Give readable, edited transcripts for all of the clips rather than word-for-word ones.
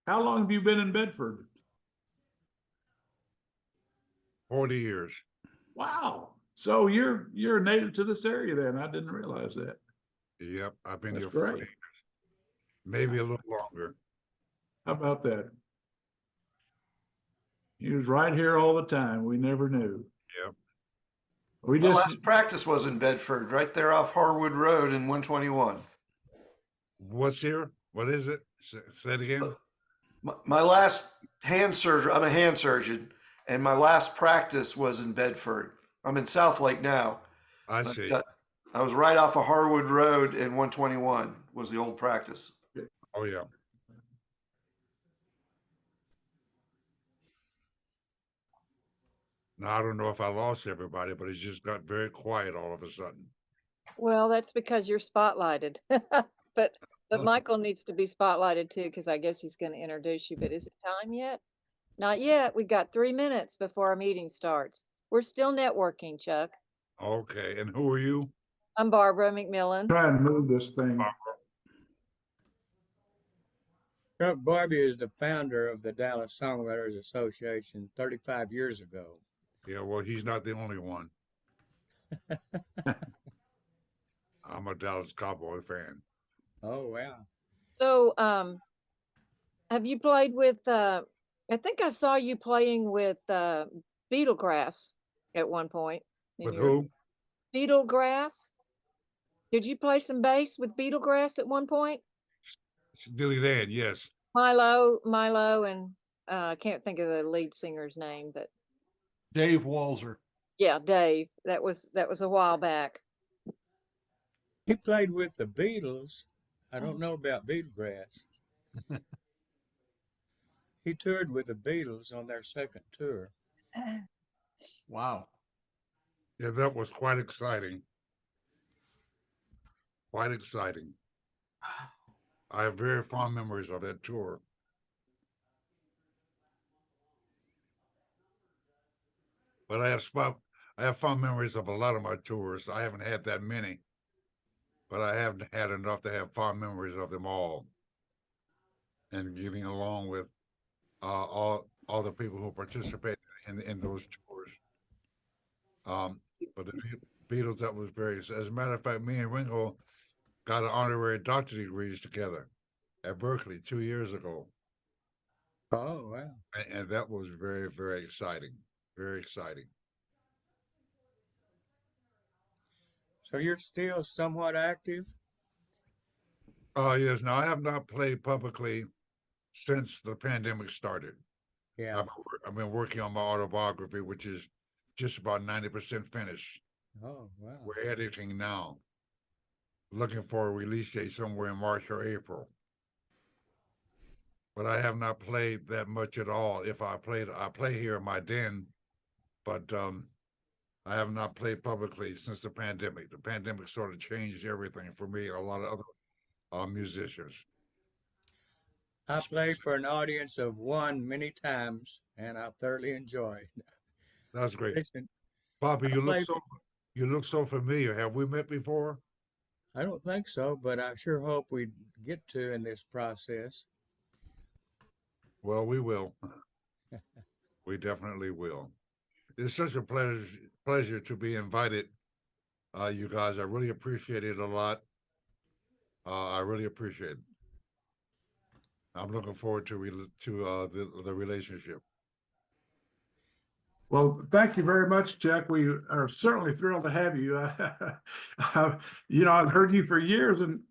How long have you been in Bedford? 40 years. Wow. So you're a native to this area then. I didn't realize that. Yep, I've been That's here 40 great. years. Maybe a little longer. How about that? He was right here all the time. We never knew. Yep. We My just last practice was in Bedford, right there off Harwood Road in 121. What's here? What is it? Say it again. My last hand surgery, I'm a hand surgeon, and my last practice was in Bedford. I'm in South Lake now. I But, see. I was right off of Harwood Road in 121 was the old practice. Oh, yeah. Now, I don't know if I lost everybody, but it just got very quiet all of a sudden. Well, that's because you're spotlighted. But Michael needs to be spotlighted too, because I guess he's going to introduce you. But is it time yet? Not yet. We got 3 minutes before our meeting starts. We're still networking, Chuck. Okay. And who are you? I'm Barbara McMillen. try and move this thing. Chuck Barbe is the founder of the Dallas Songwriters Association 35 years ago. Yeah, well, he's not the only one. I'm a Dallas Cowboy fan. Oh, wow. So, have you played with, I think I saw you playing with Beetlegrass at one point. With who? Beetlegrass? Did you play some bass with Beetlegrass at one point? Steely Dan, yes. Milo, and I can't think of the lead singer's name, but Dave Walzer. yeah, Dave. That was a while back. He played with the Beatles. I don't know about Beetlegrass. He toured with the Beatles on their second tour. Wow. Yeah, that was quite exciting. Quite exciting. I have very fond memories of that tour. But I have fond memories of a lot of my tours. I haven't had that many, but I haven't had enough to have fond memories of them all. And getting along with all the people who participated in those tours. But the Beatles, that was very. As a matter of fact, me and Ringo got an honorary doctorate degrees together at Berkeley 2 years ago. Oh, wow. And that was very, very exciting. Very exciting. So you're still somewhat active? Yes. Now, I have not played publicly since the pandemic started. Yeah. I've been working on my autobiography, which is just about 90% finished. Oh, wow. We're editing now. Looking for a release date somewhere in March or April. But I have not played that much at all. If I play here in my den, but I have not played publicly since the pandemic. The pandemic sort of changed everything for me and a lot of other musicians. I played for an audience of one many times, and I thoroughly enjoyed. That's great. Listen, Bobby, I you look so familiar. Have we met before? I don't think so, but I sure hope we get to in this process. Well, we will. We definitely will. It's such a pleasure to be invited, you guys. I really appreciate it a lot. I really appreciate it. I'm looking forward to the relationship. Well, thank you very much, Chuck. We are certainly thrilled to have you. I've heard you for years, and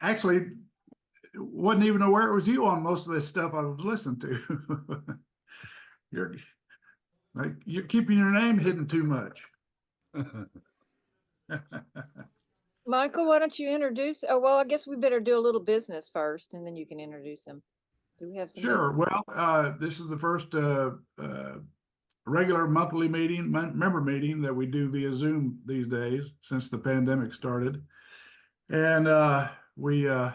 actually wasn't even aware it was you on most of this stuff I was listening to. You're keeping your name hidden too much. Michael, why don't you introduce? Oh, well, I guess we better do a little business first, and then you can introduce him. Do we have some? Sure. Well, this is the first regular monthly member meeting that we do via Zoom these days since the pandemic started, and we're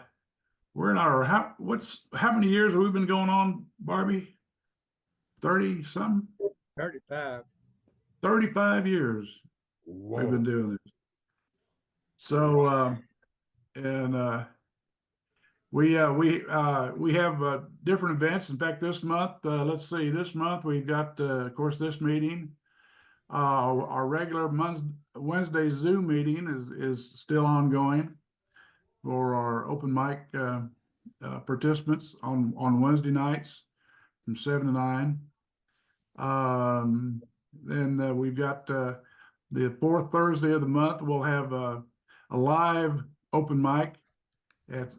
in our how many years have we been going on, Barbie? 30 something? 35. 35 years. Whoa. We've been doing this. So We have different events. In fact, this month, let's see, this month we've got, of course, this meeting. Our regular Wednesday Zoom meeting is still ongoing for our open mic participants on Wednesday nights from 7 to 9. Then we've got the fourth Thursday of the month. We'll have a live open mic at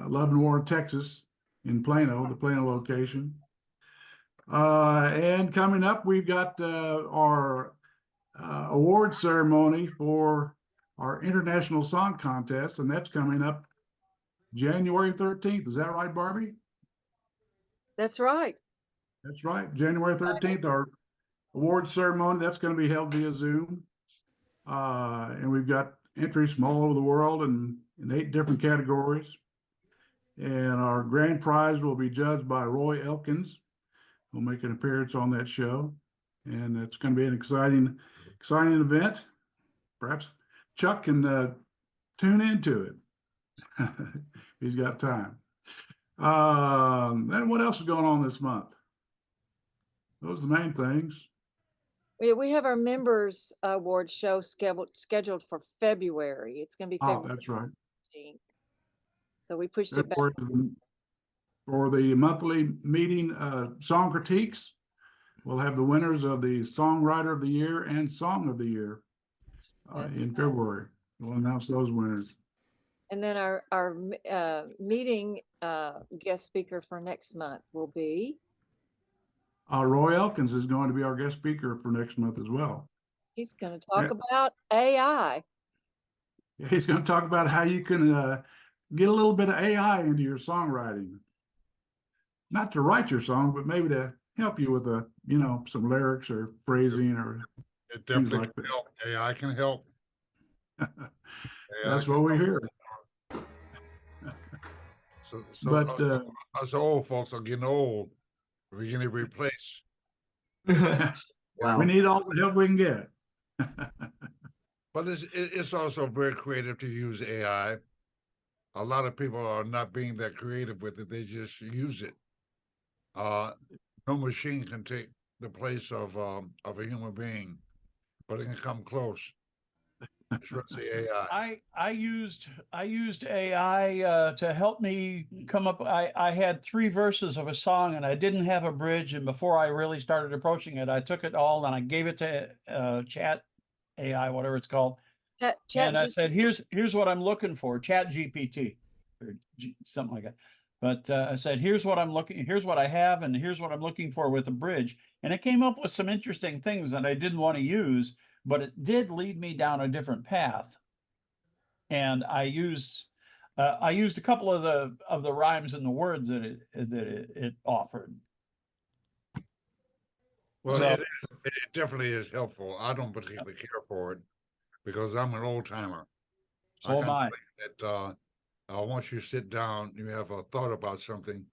Leavenworth, Texas, in Plano, the Plano location. And coming up, we've got our award ceremony for our International Song Contest, and that's coming up January 13th. Is that right, Barbie? That's right. That's right. January 13th, our award ceremony. That's going to be held via Zoom. And we've got entries from all over the world in 8 different categories. And our grand prize will be judged by Roy Elkins, who'll make an appearance on that show. And it's going to be an exciting event. Perhaps Chuck can tune into it. He's got time. Then what else is going on this month? Those are the main things. We have our members award show scheduled for February. It's going to be Oh, February that's right. 15th. So we pushed it back. For the monthly meeting, song critiques, we'll have the winners of the Songwriter of the Year and Song of the Year in February. We'll announce those winners. And then our meeting guest speaker for next month will be? Roy Elkins is going to be our guest speaker for next month as well. He's going to talk about AI. Yeah, he's going to talk about how you can get a little bit of AI into your songwriting. Not to write your song, but maybe to help you with some lyrics or phrasing or It things definitely like can that. help. AI can help. That's what we hear. So But us old folks are getting old. We're getting replaced. we need all the help we can get. But it's also very creative to use AI. A lot of people are not being that creative with it. They just use it. No machine can take the place of a human being, but it can come close. Especially AI. I used AI to help me come up. I had 3 verses of a song and I didn't have a bridge. And before I really started approaching it, I took it all and I gave it to Chat AI, whatever it's called. And I said, here's what I'm looking for, Chat GPT or something like that. But I said, here's what I have, and here's what I'm looking for with a bridge. And it came up with some interesting things that I didn't want to use, but it did lead me down a different path. And I used a couple of the rhymes and the words that it offered. Well, So- it definitely is helpful. I don't particularly care for it because I'm an old timer. So am I. That once you sit down, you have a thought about something,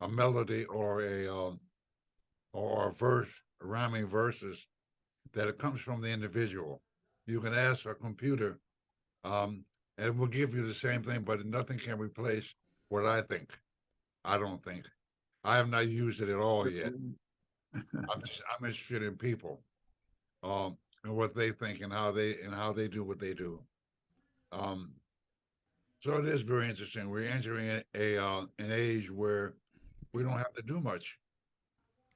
a melody or a verse, rhyming verses, that it comes from the individual. You can ask a computer, and it will give you the same thing, but nothing can replace what I think. I don't think. I have not used it at all yet. I'm interested in people, and what they think and how they do what they do. So it is very interesting. We're entering an age where we don't have to do much.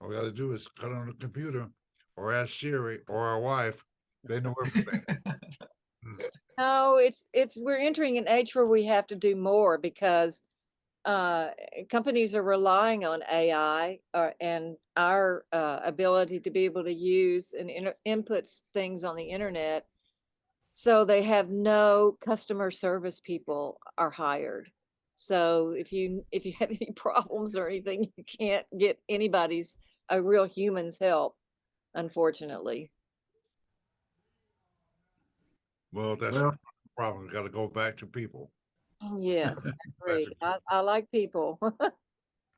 All we got to do is cut on the computer, or ask Siri or our wife. They know everything. No, we're entering an age where we have to do more because companies are relying on AI and our ability to be able to use and input things on the internet. So they have no customer service people are hired. So if you have any problems or anything, you can't get a real human's help, unfortunately. Well, that's the problem. We got to go back to people. Yes, I agree. I like people.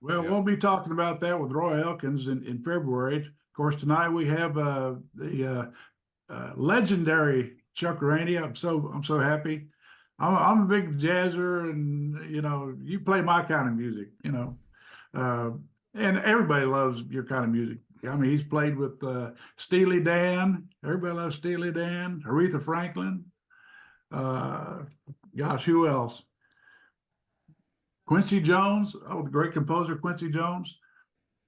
Well, Yeah. we'll be talking about that with Roy Elkins in February. Of course, tonight we have the legendary Chuck Rainey. I'm so happy. I'm a big jazzer, and you play my kind of music, uh, and everybody loves your kind of music. I mean, he's played with Steely Dan. Everybody loves Steely Dan. Aretha Franklin. Uh, Gosh, who else? Quincy Jones. Oh, the great composer Quincy Jones.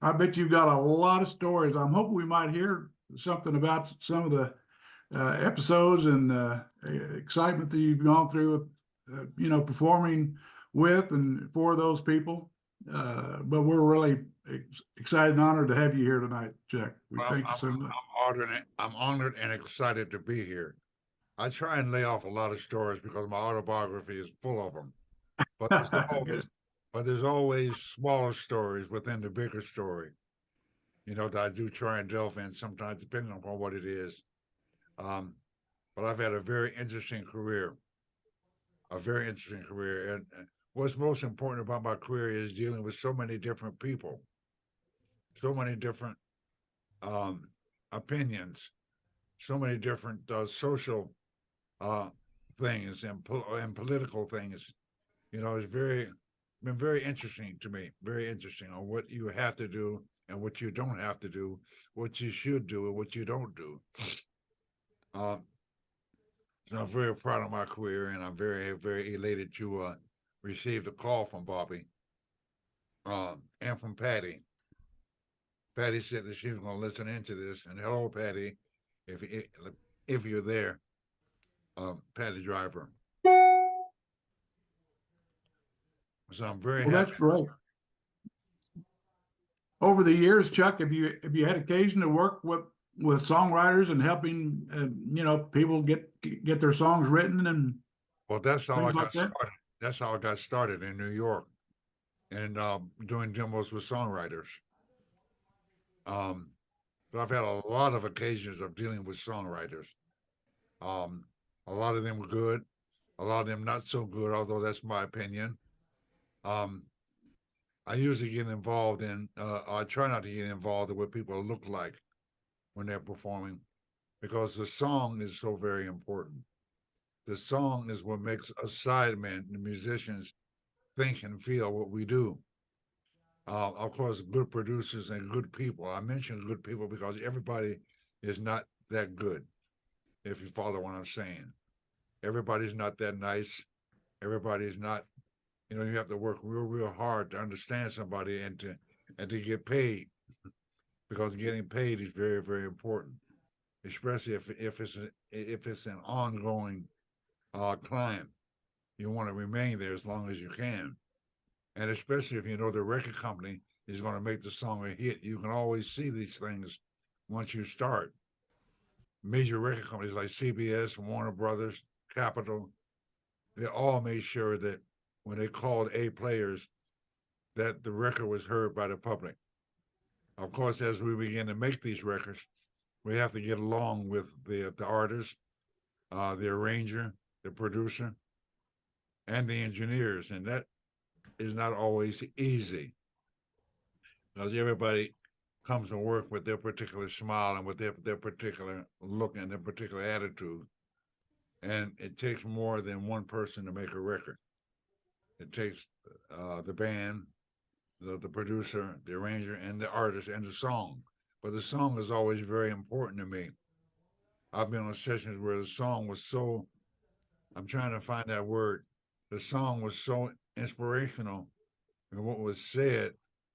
I bet you've got a lot of stories. I'm hoping we might hear something about some of the episodes and excitement that you've gone through with, performing with and for those people. But we're really excited and honored to have you here tonight, Chuck. We Well, thank you so much. I'm honored and excited to be here. I try and lay off a lot of stories because my autobiography is full of them. But there's always smaller stories within the bigger story, that I do try and delve in sometimes, depending upon what it is. But I've had a very interesting career, And what's most important about my career is dealing with so many different people, so many different um, opinions, so many different social uh, things and political things. It's been very interesting to me, very interesting on what you have to do and what you don't have to do, what you should do and what you don't do. So I'm very proud of my career, and I'm very, very elated to receive the call from Bobby and from Patty. Patty said that she was going to listen into this, and hello, Patty, if you're there, Patty Driver. So I'm very Well, happy. that's great. Over the years, Chuck, have you had occasion to work with songwriters and helping people get their songs written and Well, that's how I things like got that? started. That's how I got started in New York, and doing demos with songwriters. Um, so I've had a lot of occasions of dealing with songwriters. Um, a lot of them were good, a lot of them not so good, although that's my opinion. Um, I usually get involved I try not to get involved in what people look like when they're performing, because the song is so very important. The song is what makes us sidemen, the musicians, think and feel what we do. Of course, good producers and good people. I mention good people because everybody is not that good, if you follow what I'm saying. Everybody's not that nice. Everybody's not, you have to work real, real hard to understand somebody and to get paid, because getting paid is very, very important, especially if it's an ongoing client. You want to remain there as long as you can. And especially if you know the record company is going to make the song a hit. You can always see these things once you start. Major record companies like CBS, Warner Brothers, Capitol, they all made sure that when they called A players, that the record was heard by the public. Of course, as we begin to make these records, we have to get along with the artist, the arranger, the producer, and the engineers, and that is not always easy, because everybody comes to work with their particular smile and with their particular look and their particular attitude. And it takes more than one person to make a record. It takes the band, the producer, the arranger, and the artist, and the song. But the song is always very important to me. I've been on sessions where the song was so, I'm trying to find that word, the song was so inspirational in what was said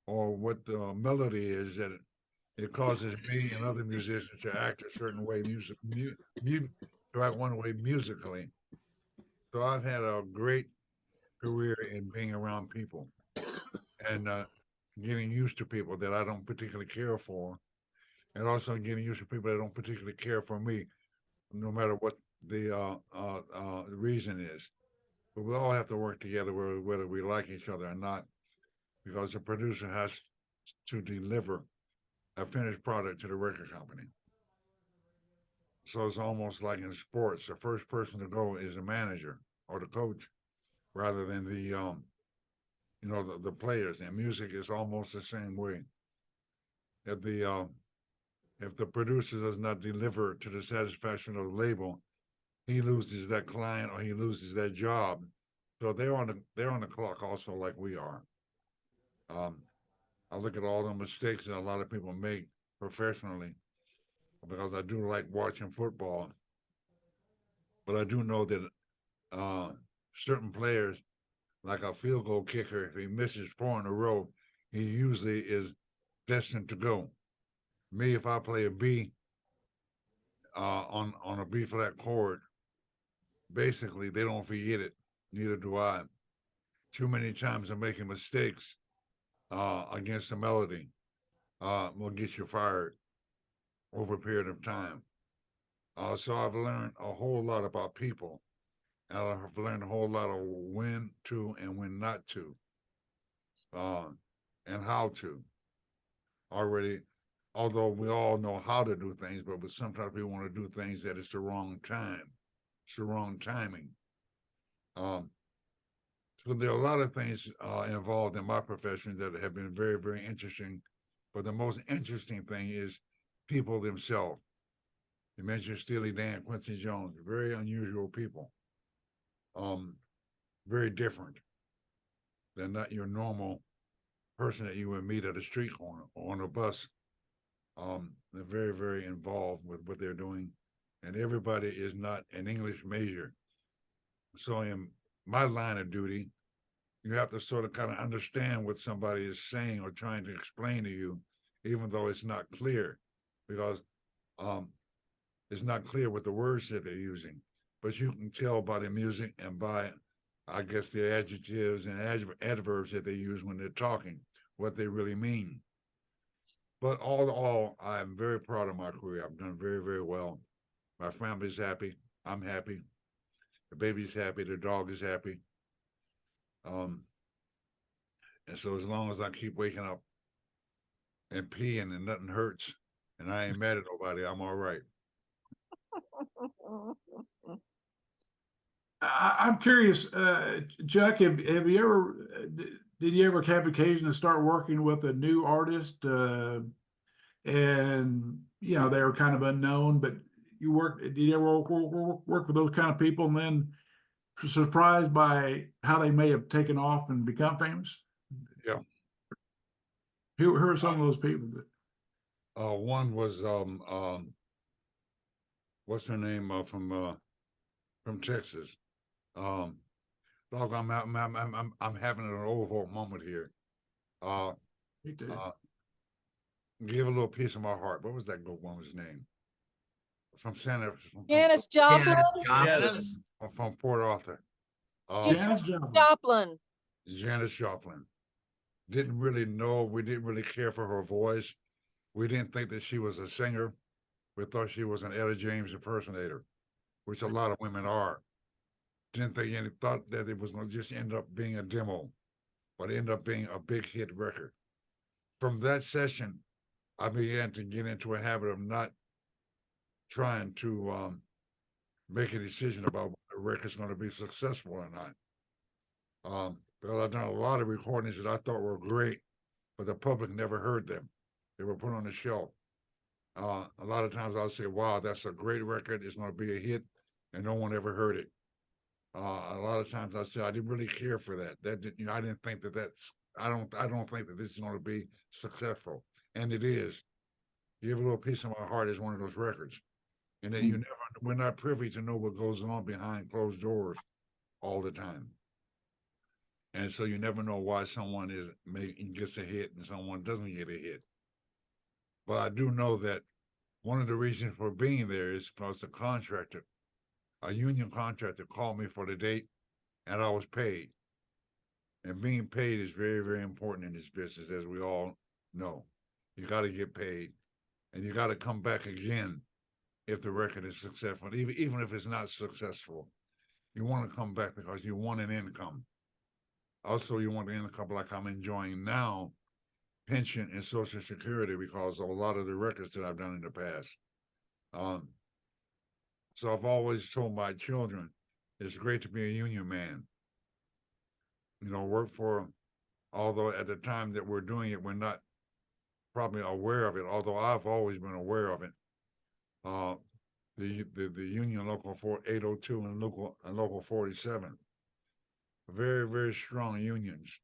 or what the melody is, that it causes me and other musicians to act a certain way, to act one way musically. So I've had a great career in being around people and getting used to people that I don't particularly care for, and also getting used to people that don't particularly care for me, no matter what the reason is. But we all have to work together, whether we like each other or not, because the producer has to deliver a finished product to the record company. So it's almost like in sports, the first person to go is the manager or the coach, rather than the players. And music is almost the same way. If the producer does not deliver to the satisfaction of the label, he loses that client or he loses that job. So they're on the clock also like we are. Um, I look at all the mistakes that a lot of people make professionally because I do like watching football. But I do know that uh, certain players, like a field goal kicker, if he misses 4 in a row, he usually is destined to go. Me, if I play a B on a B flat chord, basically they don't forget it. Neither do I. Too many times I'm making mistakes against the melody will get you fired over a period of time. So I've learned a whole lot about people, and I've learned a whole lot of when to and when not to, uh, and how to. Already, although we all know how to do things, but sometimes we want to do things that it's the wrong time, it's the wrong timing. Um, so there are a lot of things involved in my profession that have been very, very interesting. But the most interesting thing is people themselves. You mentioned Steely Dan, Quincy Jones, very unusual people, um, very different. They're not your normal person that you would meet at a street corner or on a bus. They're very, very involved with what they're doing, and everybody is not an English major. So in my line of duty, you have to sort of kind of understand what somebody is saying or trying to explain to you, even though it's not clear, because um, it's not clear what the words that they're using. But you can tell by the music and by, I guess, the adjectives and adverbs that they use when they're talking, what they really mean. But all in all, I'm very proud of my career. I've done very, very well. My family's happy. I'm happy. The baby's happy. The dog is happy. Um, and so as long as I keep waking up and peeing and nothing hurts, and I ain't mad at nobody, I'm all right. I'm curious, Chuck, have you ever, did you ever have occasion to start working with a new artist? And, you know, they were kind of unknown, but did you ever work with those kind of people and then surprised by how they may have taken off and become famous? Yeah. Who are some of those people that? One was what's her name from Texas. Dog, I'm having an overall moment here. Uh, Me too. Give a little piece of my heart. What was that good woman's name? From Santa, Janis Joplin. Yes. from Port Arthur. Janis Joplin. Joplin. Janis Joplin. Didn't really know. We didn't really care for her voice. We didn't think that she was a singer. We thought she was an Etta James impersonator, which a lot of women are. Didn't think any thought that it was going to just end up being a demo, but end up being a big hit record. From that session, I began to get into a habit of not trying to make a decision about whether a record's going to be successful or not. Because I've done a lot of recordings that I thought were great, but the public never heard them. They were put on the shelf. A lot of times I'll say, wow, that's a great record. It's going to be a hit. And no one ever heard it. A lot of times I say, I didn't really care for that. I didn't think I don't think that this is going to be successful. And it is. Give a Little Piece of My Heart is one of those records. And that we're not privy to know what goes on behind closed doors all the time. And so you never know why someone gets a hit and someone doesn't get a hit. But I do know that one of the reasons for being there is because the contractor, a union contractor, called me for the date, and I was paid. And being paid is very, very important in this business, as we all know. You got to get paid, and you got to come back again if the record is successful. Even if it's not successful, you want to come back because you want an income. Also, you want an income like I'm enjoying now, pension and Social Security, because of a lot of the records that I've done in the past. So I've always told my children, it's great to be a union man. You know, work for, although at the time that we're doing it, we're not probably aware of it, although I've always been aware of it. the union local 802 and local 47. Very, very strong unions.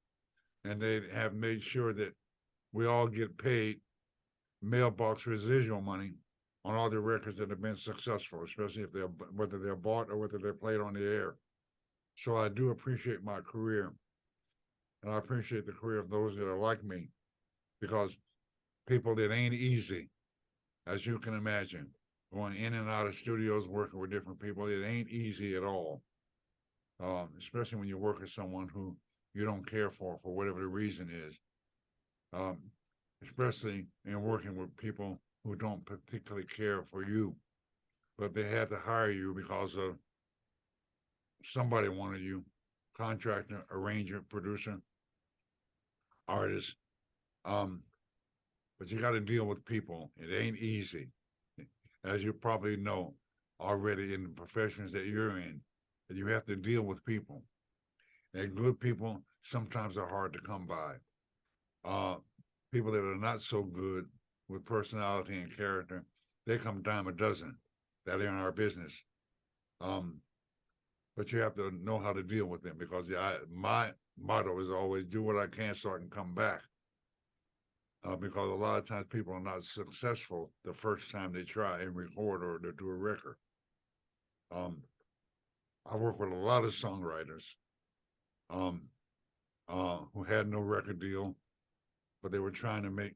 And they have made sure that we all get paid mailbox residual money on all the records that have been successful, especially if whether they're bought or whether they're played on the air. So I do appreciate my career, and I appreciate the career of those that are like me, because people, it ain't easy, as you can imagine, going in and out of studios, working with different people. It ain't easy at all, especially when you work with someone who you don't care for whatever the reason is. Especially in working with people who don't particularly care for you, but they had to hire you because of somebody wanted you, contractor, arranger, producer, artist. But you got to deal with people. It ain't easy, as you probably know already in the professions that you're in, that you have to deal with people. And good people sometimes are hard to come by. People that are not so good with personality and character, they come dime a dozen that are in our business. But you have to know how to deal with them, because my motto is always do what I can so I can come back. Because a lot of times people are not successful the first time they try and record or to do a record. I work with a lot of songwriters who had no record deal, but they were trying to make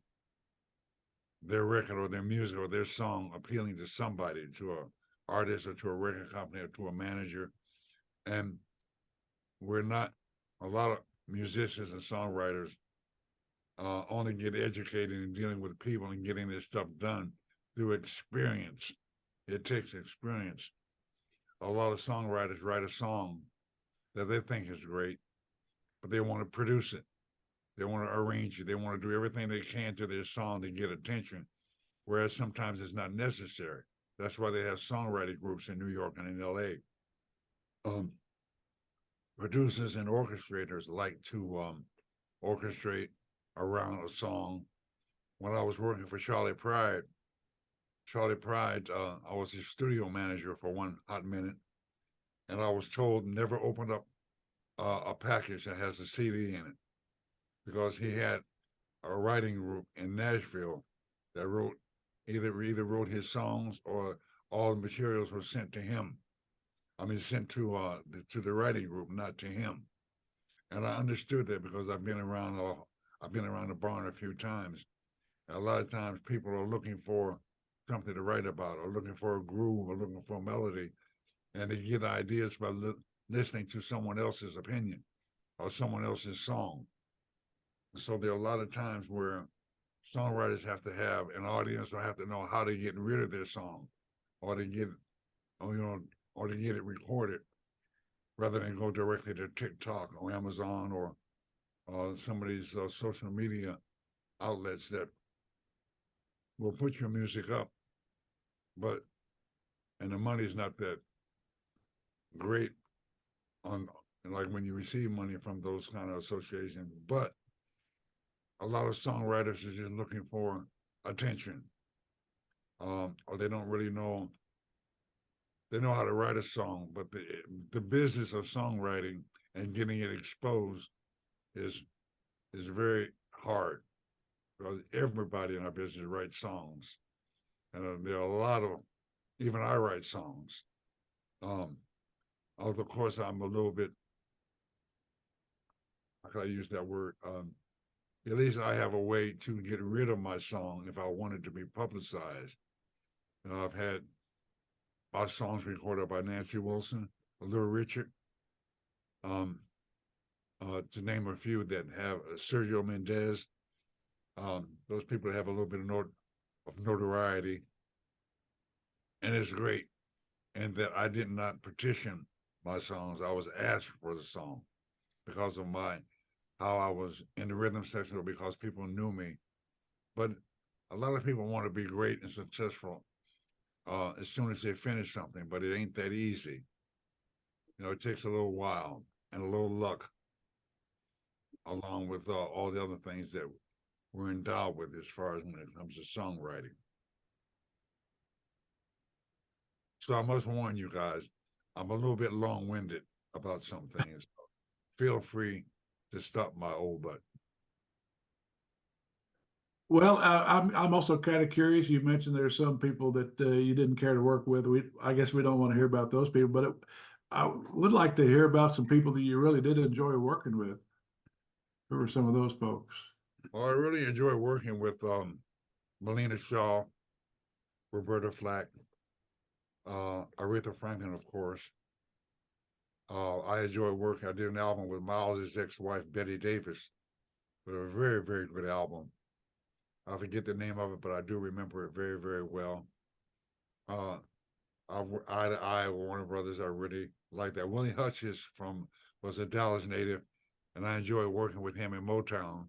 their record or their music or their song appealing to somebody, to an artist or to a record company or to a manager. And we're not, a lot of musicians and songwriters only get educated in dealing with people and getting this stuff done through experience. It takes experience. A lot of songwriters write a song that they think is great, but they want to produce it. They want to arrange it. They want to do everything they can to their song to get attention, whereas sometimes it's not necessary. That's why they have songwriting groups in New York and in LA. Producers and orchestrators like to orchestrate around a song. When I was working for Charlie Pride, I was his studio manager for one hot minute, and I was told never open up a package that has a CD in it, because he had a writing group in Nashville that either wrote his songs, or all the materials were sent to him. I mean, sent to the writing group, not to him. And I understood that because I've been around the barn a few times. And a lot of times people are looking for something to write about, or looking for a groove, or looking for a melody, and they get ideas by listening to someone else's opinion or someone else's song. So there are a lot of times where songwriters have to have an audience, or have to know how to get rid of their song, or to get, or to get it recorded, rather than go directly to TikTok or Amazon or some of these social media outlets that will put your music up, and the money's not that great on, like when you receive money from those kind of associations. But a lot of songwriters are just looking for attention, or they don't really know. They know how to write a song, but the business of songwriting and getting it exposed is very hard, because everybody in our business writes songs, and there are a lot of, even I write songs. Of course, I'm a little bit, how can I use that word? At least I have a way to get rid of my song if I want it to be publicized. I've had my songs recorded by Nancy Wilson, Little Richard, to name a few, that have Sergio Mendez. Those people have a little bit of notoriety, and it's great. And that I did not petition my songs. I was asked for the song because of how I was in the rhythm section, or because people knew me. But a lot of people want to be great and successful as soon as they finish something, but it ain't that easy. It takes a little while and a little luck, along with all the other things that we're endowed with as far as when it comes to songwriting. So I must warn you guys, I'm a little bit long-winded about some things. Feel free to stop my old butt. Well, I'm also kind of curious. You mentioned there's some people that you didn't care to work with. I guess we don't want to hear about those people, but I would like to hear about some people that you really did enjoy working with. Who were some of those folks? Well, I really enjoy working with Melina Shaw, Roberta Flack, Aretha Franklin, of course. I enjoy working. I did an album with Miles's ex-wife, Betty Davis. It was a very, very good album. I forget the name of it, but I do remember it very, very well. Eye to Eye, Warner Brothers, I really like that. Willie Hutchins was a Dallas native, and I enjoy working with him in Motown.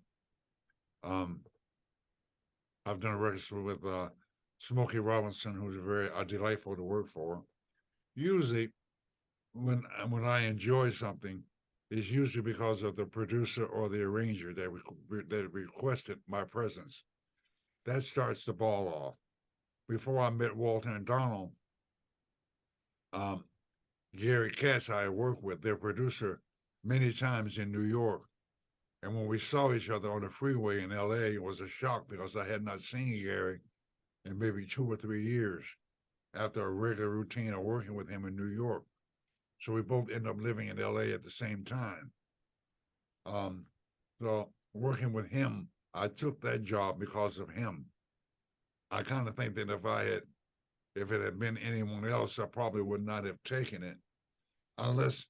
I've done records with Smokey Robinson, who's very delightful to work for. Usually, when I enjoy something, it's usually because of the producer or the arranger that requested my presence. That starts the ball off. Before I met Walter and Donald, Gary Katz I worked with, their producer, many times in New York. And when we saw each other on the freeway in LA, it was a shock because I had not seen Gary in maybe 2 or 3 years after a regular routine of working with him in New York. So we both ended up living in LA at the same time. So working with him, I took that job because of him. I kind of think that if it had been anyone else, I probably would not have taken it unless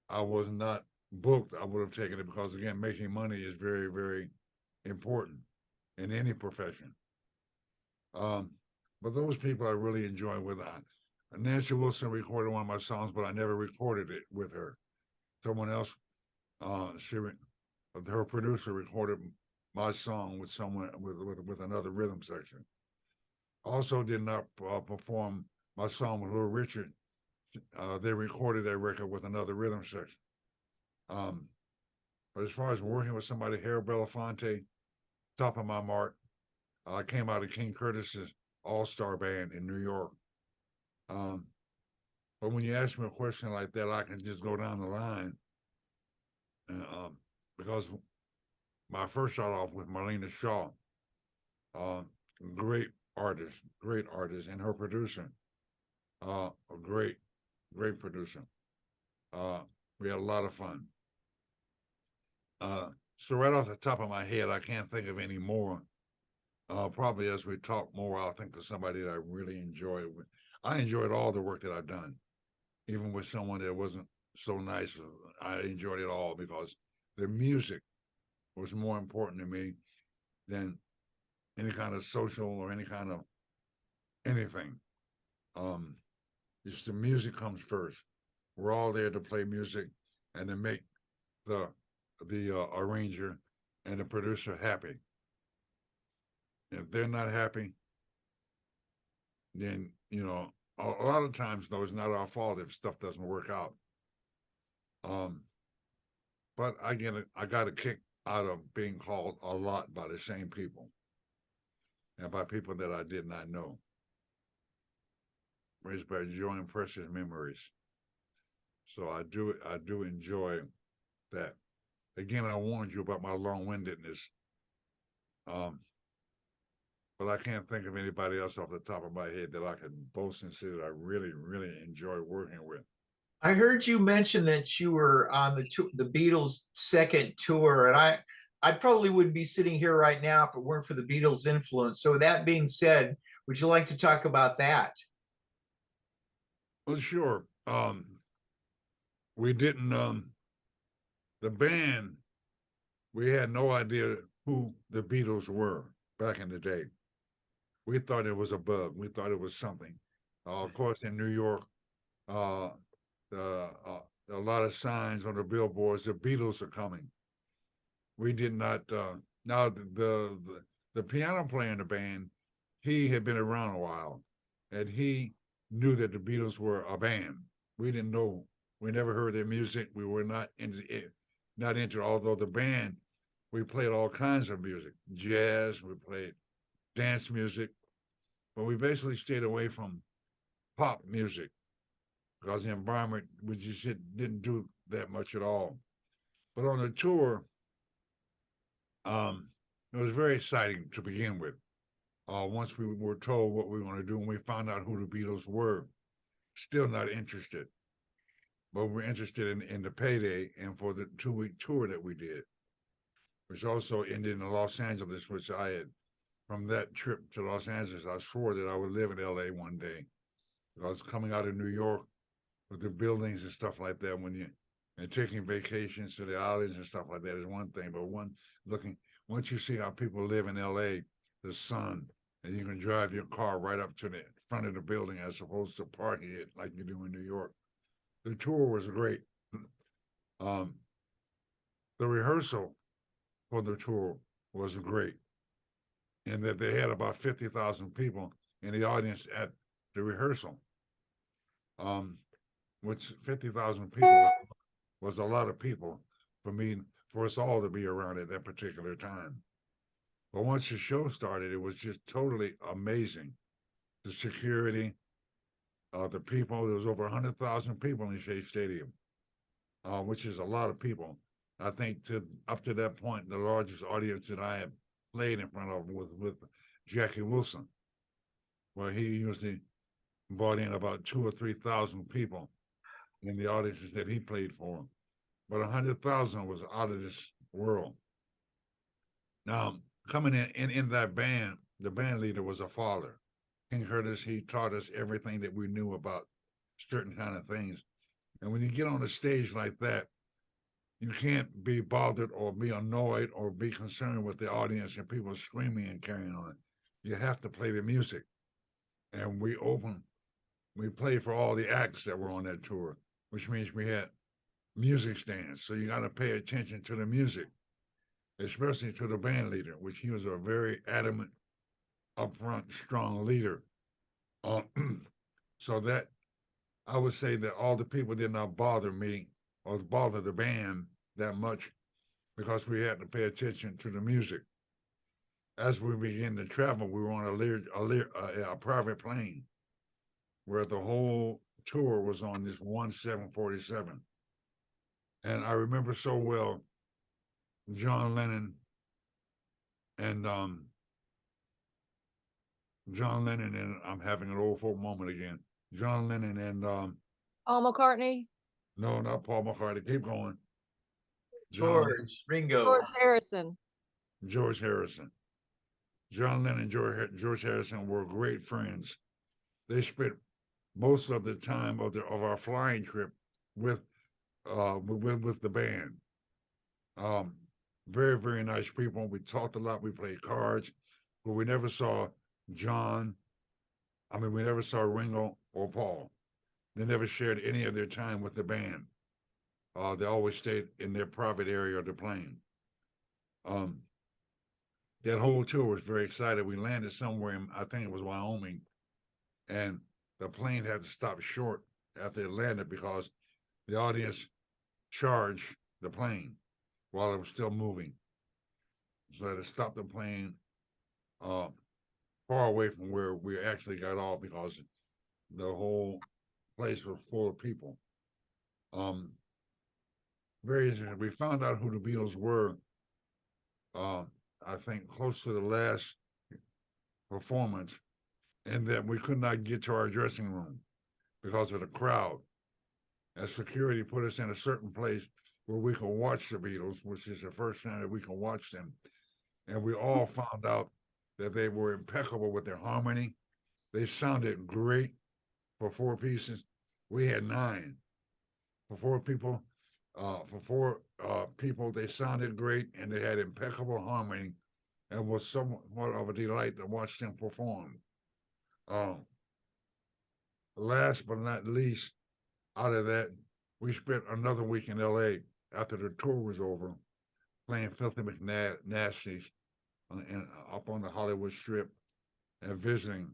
I was not booked. I would have taken it because, again, making money is very, very important in any profession. But those people I really enjoy with Nancy Wilson recorded one of my songs, but I never recorded it with her. Someone else, her producer recorded my song with someone with another rhythm section. Also did not perform my song with Little Richard. They recorded that record with another rhythm section. But as far as working with somebody, Harry Belafonte, top of my mark. I came out of King Curtis's all-star band in New York. But when you ask me a question like that, I can just go down the line. Because my first start off with Melina Shaw, great artist, and her producer, a great producer. We had a lot of fun. So right off the top of my head, I can't think of any more. Probably as we talk more, I'll think of somebody that I really enjoyed. I enjoyed all the work that I've done, even with someone that wasn't so nice. I enjoyed it all because the music was more important to me than any kind of social or any kind of anything. It's the music comes first. We're all there to play music and to make the arranger and the producer happy. If they're not happy, then, a lot of times, though, it's not our fault if stuff doesn't work out. But I got a kick out of being called a lot by the same people and by people that I did not know. Raised by joy and precious memories. So I do enjoy that. Again, I warned you about my long-windedness. But I can't think of anybody else off the top of my head that I can boast and say that I really, really enjoy working with. I heard you mention that you were on the Beatles' second tour, and I probably wouldn't be sitting here right now if it weren't for the Beatles' influence. So with that being said, would you like to talk about that? Well, sure. We didn't, the band, we had no idea who the Beatles were back in the day. We thought it was a bug. We thought it was something. Of course, in New York, a lot of signs on the billboards, the Beatles are coming. We did not, now the piano player in the band, he had been around a while, and he knew that the Beatles were a band. We didn't know. We never heard their music. We were not into it, although the band, we played all kinds of music, jazz, we played dance music, but we basically stayed away from pop music because the environment we just didn't do that much at all. But on the tour, it was very exciting to begin with. Once we were told what we were going to do and we found out who the Beatles were, still not interested, but we're interested in the payday and for the 2-week tour that we did, which also ended in Los Angeles, which I had, from that trip to Los Angeles, I swore that I would live in LA one day. I was coming out of New York with the buildings and stuff like that and taking vacations to the islands and stuff like that is one thing, but once you see how people live in LA, the sun, and you can drive your car right up to the front of the building as opposed to parking it like you do in New York. The tour was great. The rehearsal for the tour was great, in that they had about 50,000 people in the audience at the rehearsal, which 50,000 people was a lot of people for us all to be around at that particular time. But once the show started, it was just totally amazing. The security, the people, there was over 100,000 people in Shea Stadium, which is a lot of people. I think up to that point, the largest audience that I have played in front of was with Jackie Wilson, where he usually brought in about 2,000 or 3,000 people in the audiences that he played for. But 100,000 was out of this world. Now, coming in that band, the band leader was a father. King Curtis, he taught us everything that we knew about certain kind of things. And when you get on a stage like that, you can't be bothered or be annoyed or be concerned with the audience and people screaming and carrying on. You have to play the music. And we played for all the acts that were on that tour, which means we had music stands. So you got to pay attention to the music, especially to the band leader, which he was a very adamant, upfront, strong leader. So that I would say that all the people did not bother me or bother the band that much because we had to pay attention to the music. As we began to travel, we were on a private plane where the whole tour was on this one 747. And I remember so well John Lennon and I'm having an old folk moment again. John Lennon and Paul McCartney, no, not Paul McCartney. Keep going. George, Ringo. George Harrison. George Harrison. John Lennon and George Harrison were great friends. They spent most of the time of our flying trip with the band. Very, very nice people. We talked a lot. We played cards, but we never saw John. We never saw Ringo or Paul. They never shared any of their time with the band. They always stayed in their private area of the plane. That whole tour was very exciting. We landed somewhere in, I think it was Wyoming, and the plane had to stop short after it landed because the audience charged the plane while it was still moving. So they had to stop the plane far away from where we actually got off because the whole place was full of people. Very interesting. We found out who the Beatles were, I think, close to the last performance, and that we could not get to our dressing room because of the crowd. As security put us in a certain place where we could watch the Beatles, which is the first time that we could watch them. And we all found out that they were impeccable with their harmony. They sounded great for 4 pieces. We had 9. For 4 people, they sounded great and they had impeccable harmony and was somewhat of a delight to watch them perform. Last but not least, out of that, we spent another week in LA after the tour was over, playing Filthy McNasty's up on the Hollywood Strip and visiting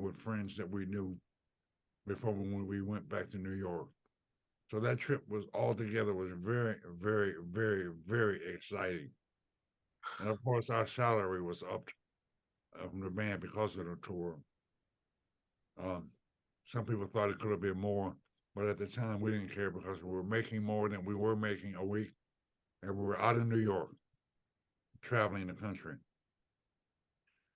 with friends that we knew before when we went back to New York. So that trip was altogether was very, very, very, very exciting. And of course, our salary was upped from the band because of the tour. Some people thought it could have been more, but at the time we didn't care because we were making more than we were making a week, and we were out in New York, traveling the country.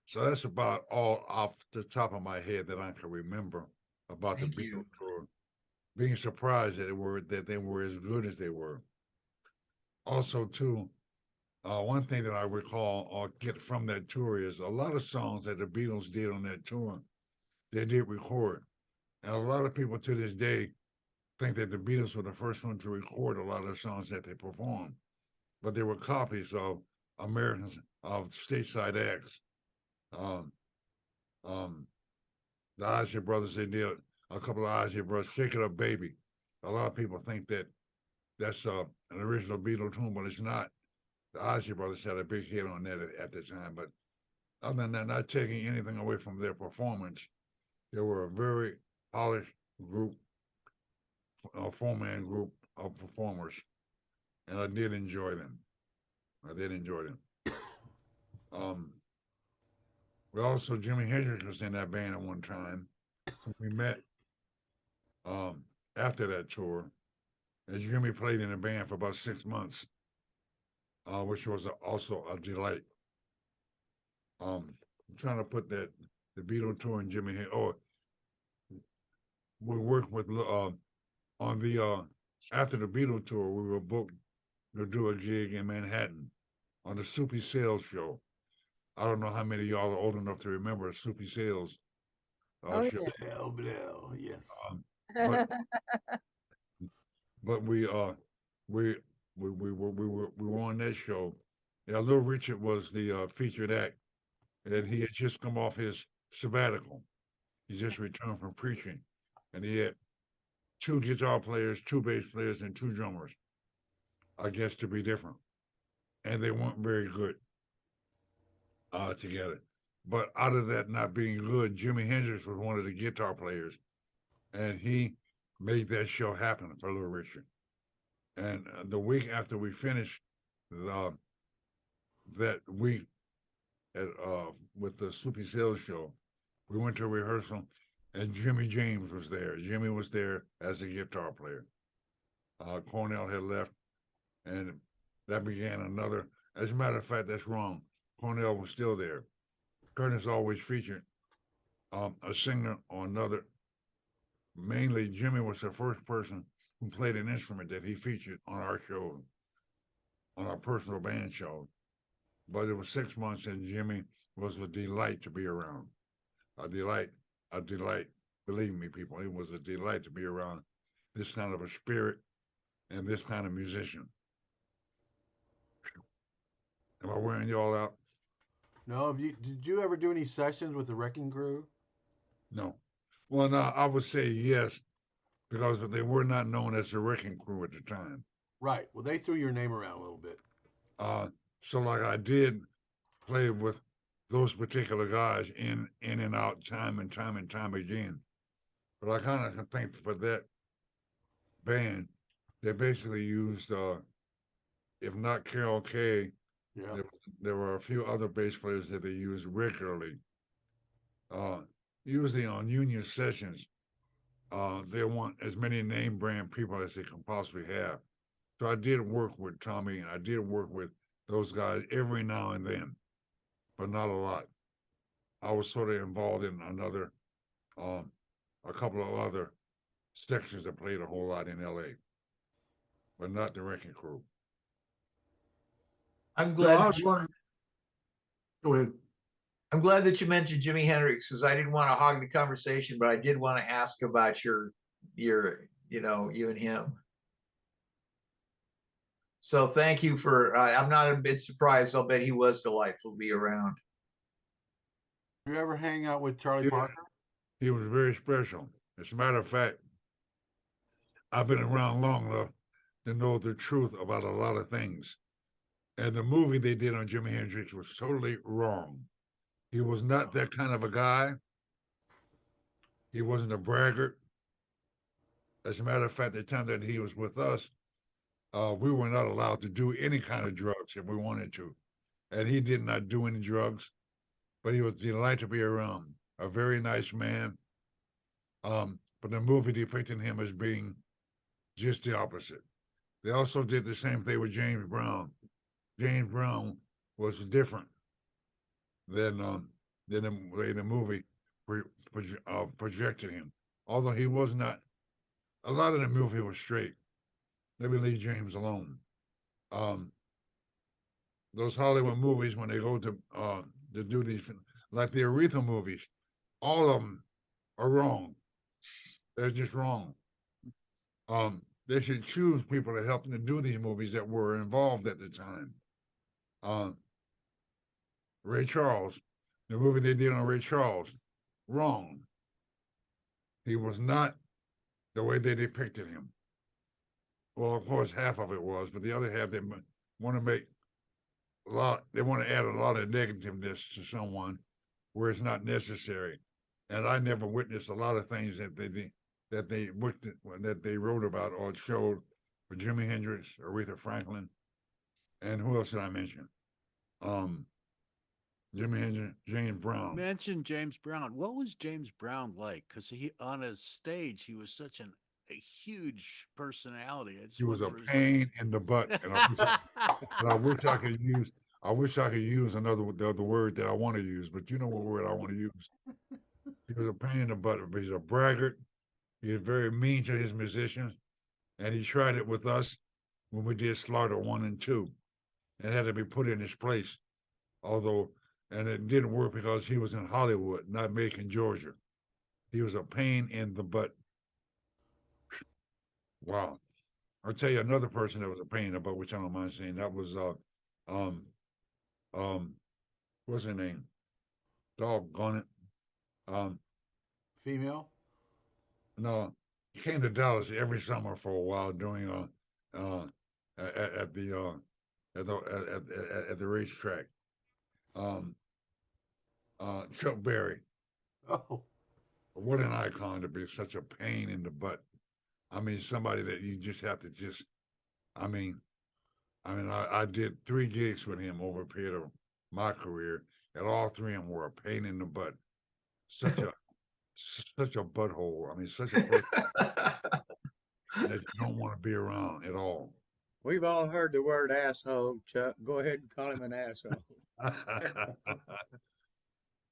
So that's about all off the top of my head that I can remember about Thank the you. Beatles tour. Being surprised that they were as good as they were. Also, too, one thing that I recall or get from that tour is a lot of songs that the Beatles did on that tour, they did record. And a lot of people to this day think that the Beatles were the first one to record a lot of the songs that they performed, but they were copies of Americans of stateside acts. Um, um, the Ozzy Brothers, they did a couple of Ozzy Brothers, "Shake It Up, Baby." A lot of people think that that's an original Beatles tune, but it's not. The Ozzy Brothers had a big hit on that at the time, but other than that, not taking anything away from their performance, they were a very polished group, a four-man group of performers, and I did enjoy them. I did enjoy them. We also, Jimi Hendrix was in that band at one time. We met after that tour, and Jimmy played in the band for about 6 months, which was also a delight. I'm trying to put the Beatle tour and Jimmy Hendrix. Oh, we worked with on the after the Beatle tour, we were booked to do a gig in Manhattan on the Soupy Sales show. I don't know how many of y'all are old enough to remember Soupy Sales Oh, show. yeah. Blah, blah, yes. But but we we were on that show. Yeah, Little Richard was the featured act, and he had just come off his sabbatical. He just returned from preaching, and he had 2 guitar players, 2 bass players, and 2 drummers. I guess to be different, and they weren't very good together. But out of that not being good, Jimi Hendrix was one of the guitar players, and he made that show happen for Little Richard. And the week after we finished that week at with the Soupy Sales show, we went to rehearsal, and Jimmy James was there. Jimmy was there as a guitar player. Cornell had left, and that began another. As a matter of fact, that's wrong. Cornell was still there. Curtis always featured a singer or another. Mainly, Jimmy was the first person who played an instrument that he featured on our show, on our personal band show. But it was 6 months, and Jimmy was a delight to be around. A delight, a delight. Believe me, people, it was a delight to be around this kind of a spirit and this kind of musician. Am I wearing y'all out? No, did you ever do any sessions with the Wrecking Crew? No. Well, no, I would say yes, because they were not known as the Wrecking Crew at the time. Right. Well, they threw your name around a little bit. So like I did play with those particular guys in and out time and time again. But I kind of think for that band, they basically used, if not Carol Kay, Yeah. there were a few other bass players that they used regularly. Usually on union sessions, they want as many name brand people as they can possibly have. So I did work with Tommy, and I did work with those guys every now and then, but not a lot. I was sort of involved in a couple of other sections that played a whole lot in LA, but not the Wrecking Crew. I'm No, glad. I was wondering. Go ahead. I'm glad that you mentioned Jimi Hendrix because I didn't want to hog the conversation, but I did want to ask about your, you and him. So thank you for. I'm not a bit surprised. I'll bet he was delightful to be around. You ever hang out with Charlie Yeah. Parker? He was very special. As a matter of fact, I've been around long enough to know the truth about a lot of things. And the movie they did on Jimi Hendrix was totally wrong. He was not that kind of a guy. He wasn't a braggart. As a matter of fact, the time that he was with us, we were not allowed to do any kind of drugs if we wanted to. And he did not do any drugs, but he was delighted to be around. A very nice man. But the movie depicted him as being just the opposite. They also did the same thing with James Brown. James Brown was different than the way the movie projected him. Although he was not, a lot of the movie was straight. Let me leave James alone. Those Hollywood movies, when they go to do these, like the Aretha movies, all of them are wrong. They're just wrong. They should choose people to help them to do these movies that were involved at the time. Ray Charles, the movie they did on Ray Charles, wrong. He was not the way they depicted him. Well, of course, half of it was, but the other half, they want to make a lot, they want to add a lot of negativeness to someone where it's not necessary. And I never witnessed a lot of things that they wrote about or showed for Jimi Hendrix, Aretha Franklin, and who else did I mention? Jimi Hendrix, James Brown. Mentioned James Brown. What was James Brown like? Because he on a stage, he was such a huge personality. He was a pain in the butt, and I wish I could use. I wish I could use the other word that I want to use, but you know what word I want to use. He was a pain in the butt. He's a braggart. He was very mean to his musicians, and he tried it with us when we did Slaughter 1 and 2. It had to be put in his place, and it didn't work because he was in Hollywood, not Macon, Georgia. He was a pain in the butt. Wow. I'll tell you another person that was a pain in the butt, which I don't mind saying. That was what's her name? Doggone it. Female? No, he came to Dallas every summer for a while doing at the racetrack. Chuck Berry. Oh, What an icon to be, such a pain in the butt. I mean, somebody that you just have to just, I did 3 gigs with him over a period of my career, and all 3 of them were a pain in the butt. Such a butthole. I mean, such a person that you don't want to be around at all. We've all heard the word asshole, Chuck. Go ahead and call him an asshole.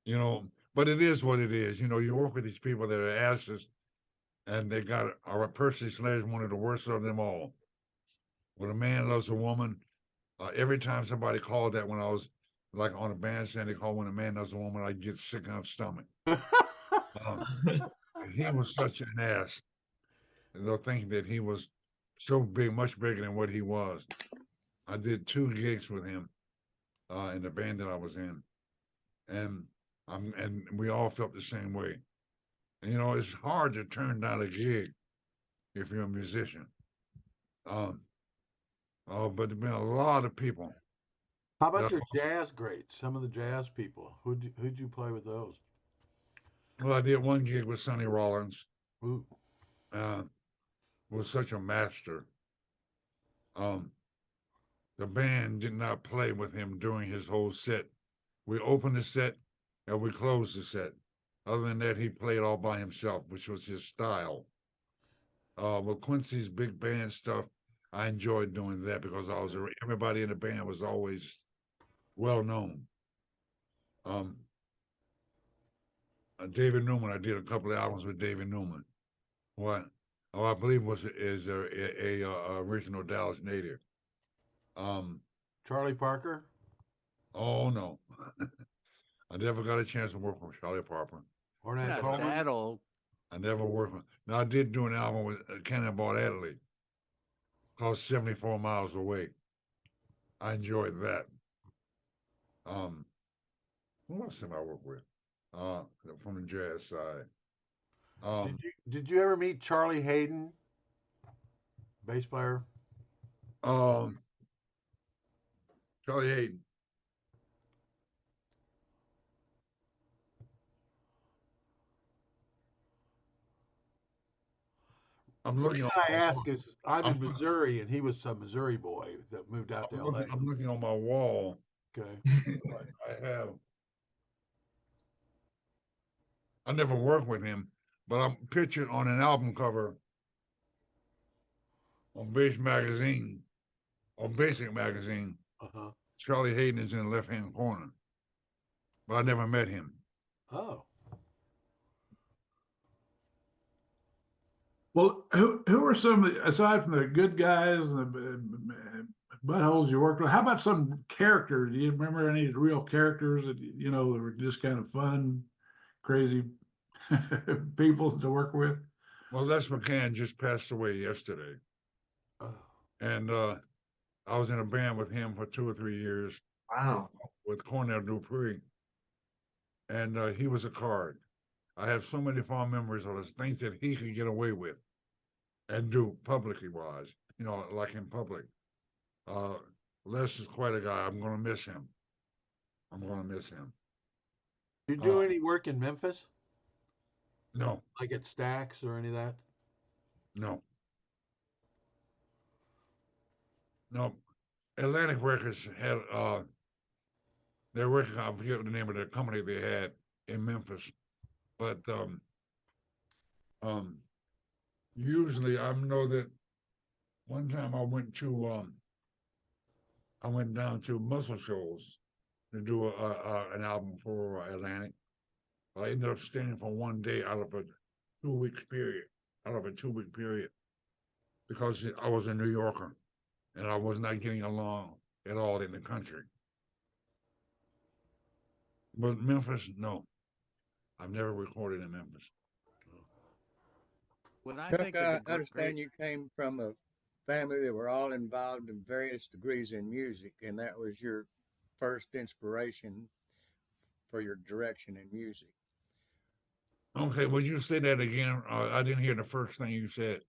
You know, but it is what it is. You know, you work with these people that are asses, and they got Percy Sledge, one of the worst of them all. When a man loves a woman, every time somebody called that when I was like on a bandstand, they call when a man loves a woman, I get sick in the stomach. He was such an ass. They'll think that he was so big, much bigger than what he was. I did 2 gigs with him in the band that I was in, and we all felt the same way. And, you know, it's hard to turn down a gig if you're a musician. But there've been a lot of people. how about your jazz greats? Some of the jazz people. Who'd you play with those? Well, I did 1 gig with Sonny Rollins. Ooh. Was such a master. The band did not play with him during his whole set. We opened the set and we closed the set. Other than that, he played all by himself, which was his style. With Quincy's big band stuff, I enjoyed doing that because everybody in the band was always well known. David Newman, I did a couple of albums with David Newman. What? Oh, I believe is a original Dallas native. Charlie Parker? Oh no, I never got a chance to work with Charlie Parker. Ornette Not Coleman? that old. I never worked with. Now I did do an album with Cannonball Adderley, called 74 Miles Away. I enjoyed that. Who else did I work with? From the jazz side. Did you ever meet Charlie Hayden, bass player? Charlie Hayden. I'm The looking. reason I ask is I'm in Missouri, and he was a Missouri boy that moved out to LA. I'm looking on my wall. Okay. I never worked with him, but I'm pictured on an album cover on Basic Magazine. Uh-huh. Charlie Hayden is in the left-hand corner, but I never met him. Oh. Well, who are some of the, aside from the good guys and the buttholes you worked with, how about some characters? Do you remember any real characters that, you know, that were just kind of fun, crazy people to work with? Well, Les McCann just passed away yesterday, Oh. and I was in a band with him for 2 or 3 years Wow. with Cornell Dupree, and he was a card. I have so many fond memories of those things that he could get away with and do publicly wise, you know, like in public. Les is quite a guy. I'm going to miss him. Did you do Uh, any work in Memphis? No, Like at Stax or any of that? no, no. Atlantic Records had their record. I forget the name of their company they had in Memphis, but usually I know that one time I went down to Muscle Shoals to do an album for Atlantic. I ended up staying for one day out of a 2 week period, because I was a New Yorker and I was not getting along at all in the country. But Memphis, no, I've never recorded in Memphis. When I Chuck, think of I the great, understand you came from a family that were all involved in various degrees in music, and that was your first inspiration for your direction in music. Okay, would you say that again? I didn't hear the first thing you said.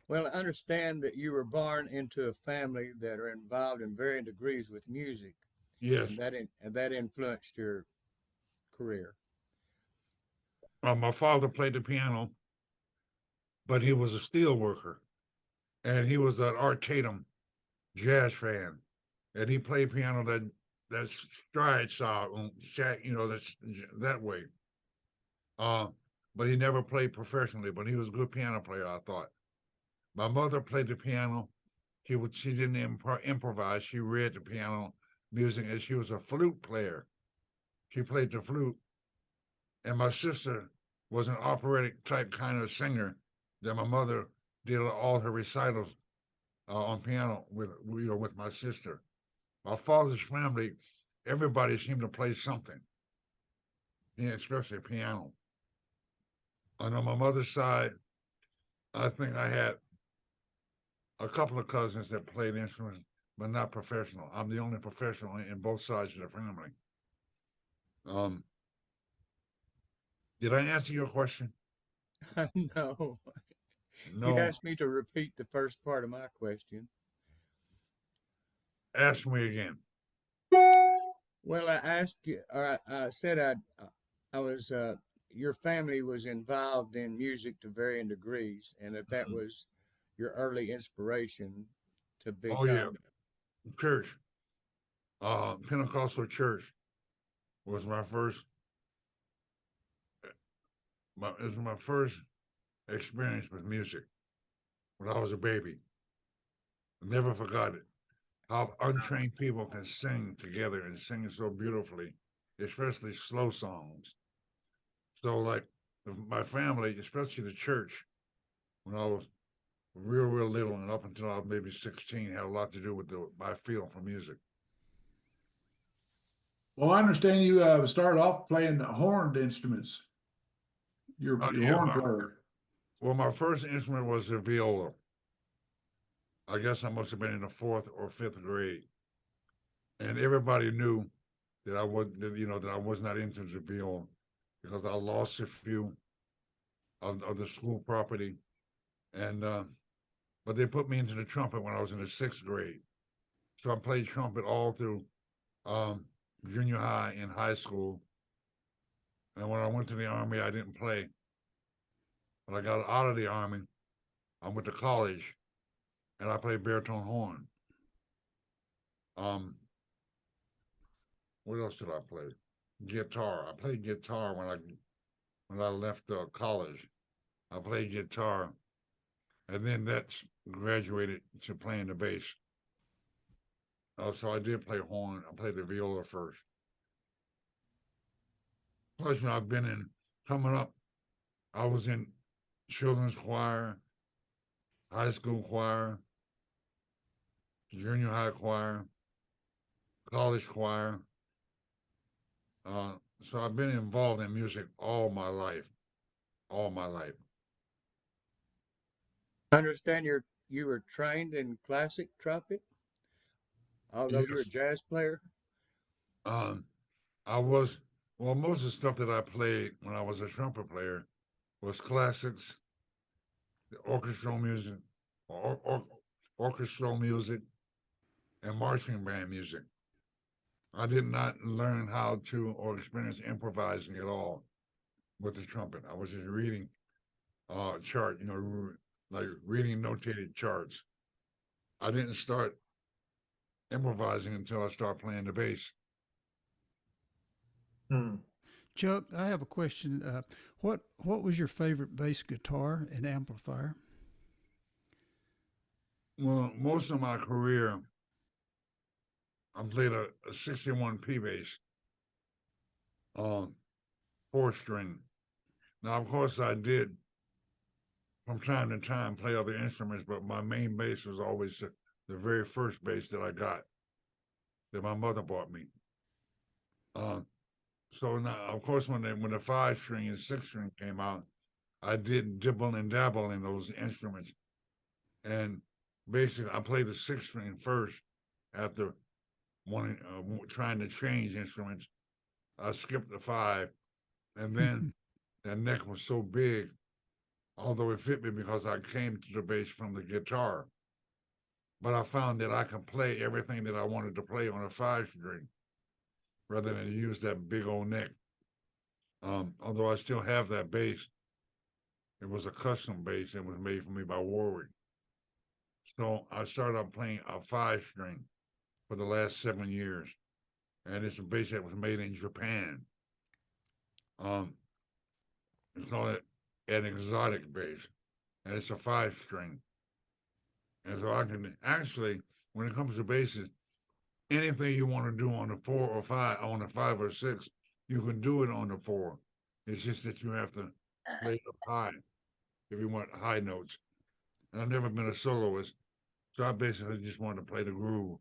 Well, I understand that you were born into a family that are involved in varying degrees with music, Yes, and that influenced your career. my father played the piano, but he was a steel worker, and he was an Art Tatum jazz fan, and he played piano that stride style, you know, that's that way. Uh, but he never played professionally, but he was a good piano player, I thought. My mother played the piano. She didn't improvise. She read the piano music, and she was a flute player. She played the flute. And my sister was an operatic type kind of singer that my mother did all her recitals on piano with my sister. My father's family, everybody seemed to play something, yeah, especially piano. And on my mother's side, I think I had a couple of cousins that played instruments, but not professional. I'm the only professional in both sides of the family. Um, did I answer your question? No, you No. asked me to repeat the first part of my question. Ask me again. Well, I asked you, or I said I was, your family was involved in music to varying degrees, and that Mhm. was your early inspiration to Oh yeah, become. church. Pentecostal church was my first. It was my first experience with music when I was a baby. I never forgot it. How untrained people can sing together and sing so beautifully, especially slow songs. So, like my family, especially the church, when I was real little and up until I was maybe 16, had a lot to do with my feel for music. Well, I understand you started off playing the horned instruments. Your Yeah, horn player. well, my first instrument was the viola. I guess I must have been in the 4th or 5th grade, and everybody knew that that I was not into the viola because I lost a few of the school property, and but they put me into the trumpet when I was in the 6th grade. So I played trumpet all through um, junior high and high school. And when I went to the army, I didn't play. When I got out of the army, I went to college and I played baritone horn. Um, what else did I play? Guitar. I played guitar when I left college. I played guitar, and then that's graduated to playing the bass. So I did play horn. I played the viola first. Plus, you know, I've been in coming up. I was in children's choir, high school choir, junior high choir, college choir. So I've been involved in music all my life, all my life. I understand you were trained in classic trumpet, although you're a Yes. jazz player. Um, I was, well, most of the stuff that I played when I was a trumpet player was classics, orchestral music, orchestral music, and marching band music. I did not learn how to or experience improvising at all with the trumpet. I was just reading chart, you know, like reading notated charts. I didn't start improvising until I started playing the bass. Hmm. Chuck, I have a question. What was your favorite bass guitar and amplifier? Well, most of my career, I played a 61 P bass, um, 4 string. Now, of course, I did from time to time play other instruments, but my main bass was always the very first bass that I got that my mother bought me. So now, of course, when the 5 string and 6 string came out, I did dibble and dabble in those instruments, and basically, I played the 6 string first after wanting trying to change instruments. I skipped the 5, and then that neck was so big, although it fit me because I came to the bass from the guitar. But I found that I could play everything that I wanted to play on a 5 string rather than use that big old neck. Although I still have that bass, it was a custom bass that was made for me by Warwick. So I started out playing a 5 string for the last 7 years, and it's a bass that was made in Japan. It's called an exotic bass, and it's a 5 string. And so I can actually, when it comes to basses, anything you want to do on the 4 or 5, on the 5 or 6, you can do it on the 4. It's just that you have to play up high if you want high notes. And I've never been a soloist, so I basically just want to play the groove.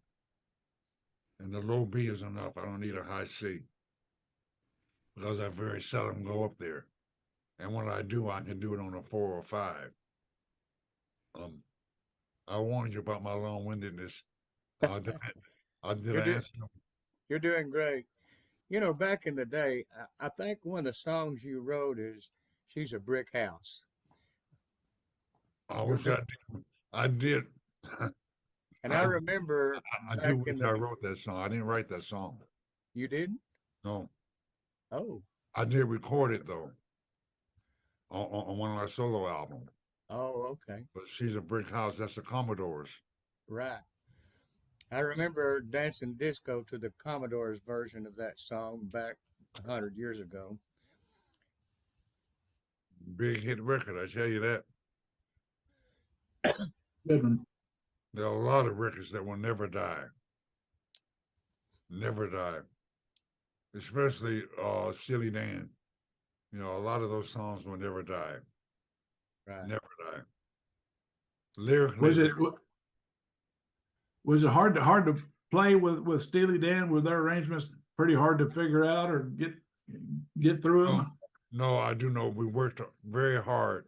And the low B is enough. I don't need a high C because I very seldom go up there. And when I do, I can do it on a 4 or 5. I warned you about my long-windedness. Did I You're do, answer? you're doing great. You know, back in the day, I think one of the songs you wrote is "She's a Brick House." I wish I did. I did. And I remember I back do wish in the I wrote that song. I didn't write that song. you didn't? No, Oh, I did record it though on one of my solo albums. oh, okay, But She's a Brick House. That's the Commodores. right. I remember dancing disco to the Commodore's version of that song back 100 years ago. Big hit record, I tell you that. Good one. There are a lot of records that will never die. Never die. Especially Steely Dan. You know, a lot of those songs will never die. Right. Never die. Lyrically, Was it hard to play with Steely Dan? Were their arrangements pretty hard to figure out or get through them? no, I do know we worked very hard,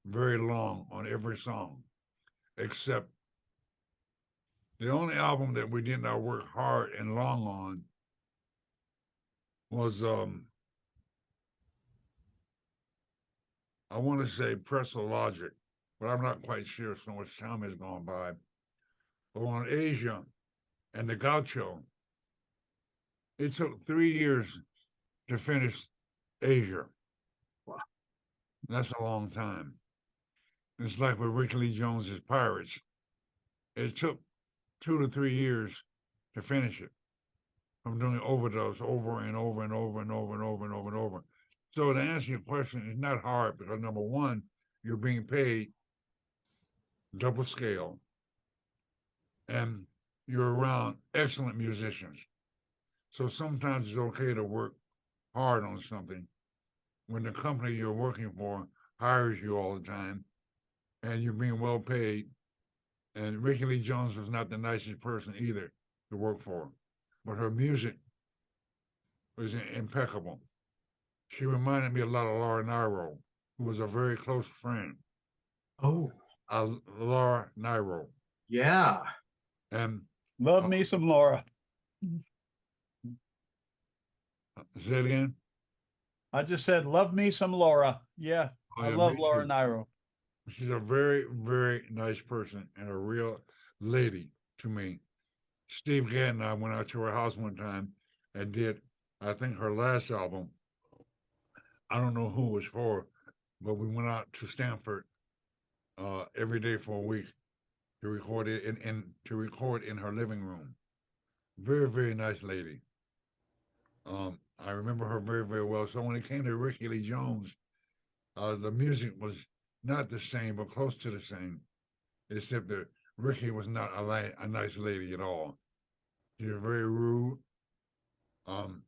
very long on every song, except the only album that we did not work hard and long on was I want to say Pretzel Logic, but I'm not quite sure so much time has gone by. But on Asia and the Gaucho, it took 3 years to finish Asia. Wow. That's a long time. It's like with Rick Lee Jones's Pirates. It took 2 to 3 years to finish it from doing overdubs over and over and over and over and over and over and over. So to answer your question, it's not hard because number one, you're being paid double scale, and you're around excellent musicians. So sometimes it's okay to work hard on something when the company you're working for hires you all the time and you're being well paid. And Ricky Lee Jones was not the nicest person either to work for, but her music was impeccable. She reminded me a lot of Laura Nyro, who was a very close friend. Oh, Laura Nyro. yeah. And Love me some Laura. say it again. I just said, love me some Laura. Yeah, Oh, I yeah, love me Laura too. Nyro. She's a very, very nice person and a real lady to me. Steve Gadd and I went out to her house one time and did, I think, her last album. I don't know who it was for, but we went out to Stanford every day for a week to record it in her living room. Very, very nice lady. I remember her very, very well. So when it came to Ricky Lee Jones, the music was not the same, but close to the same, except that Ricky was not a nice lady at all. She was very rude, um,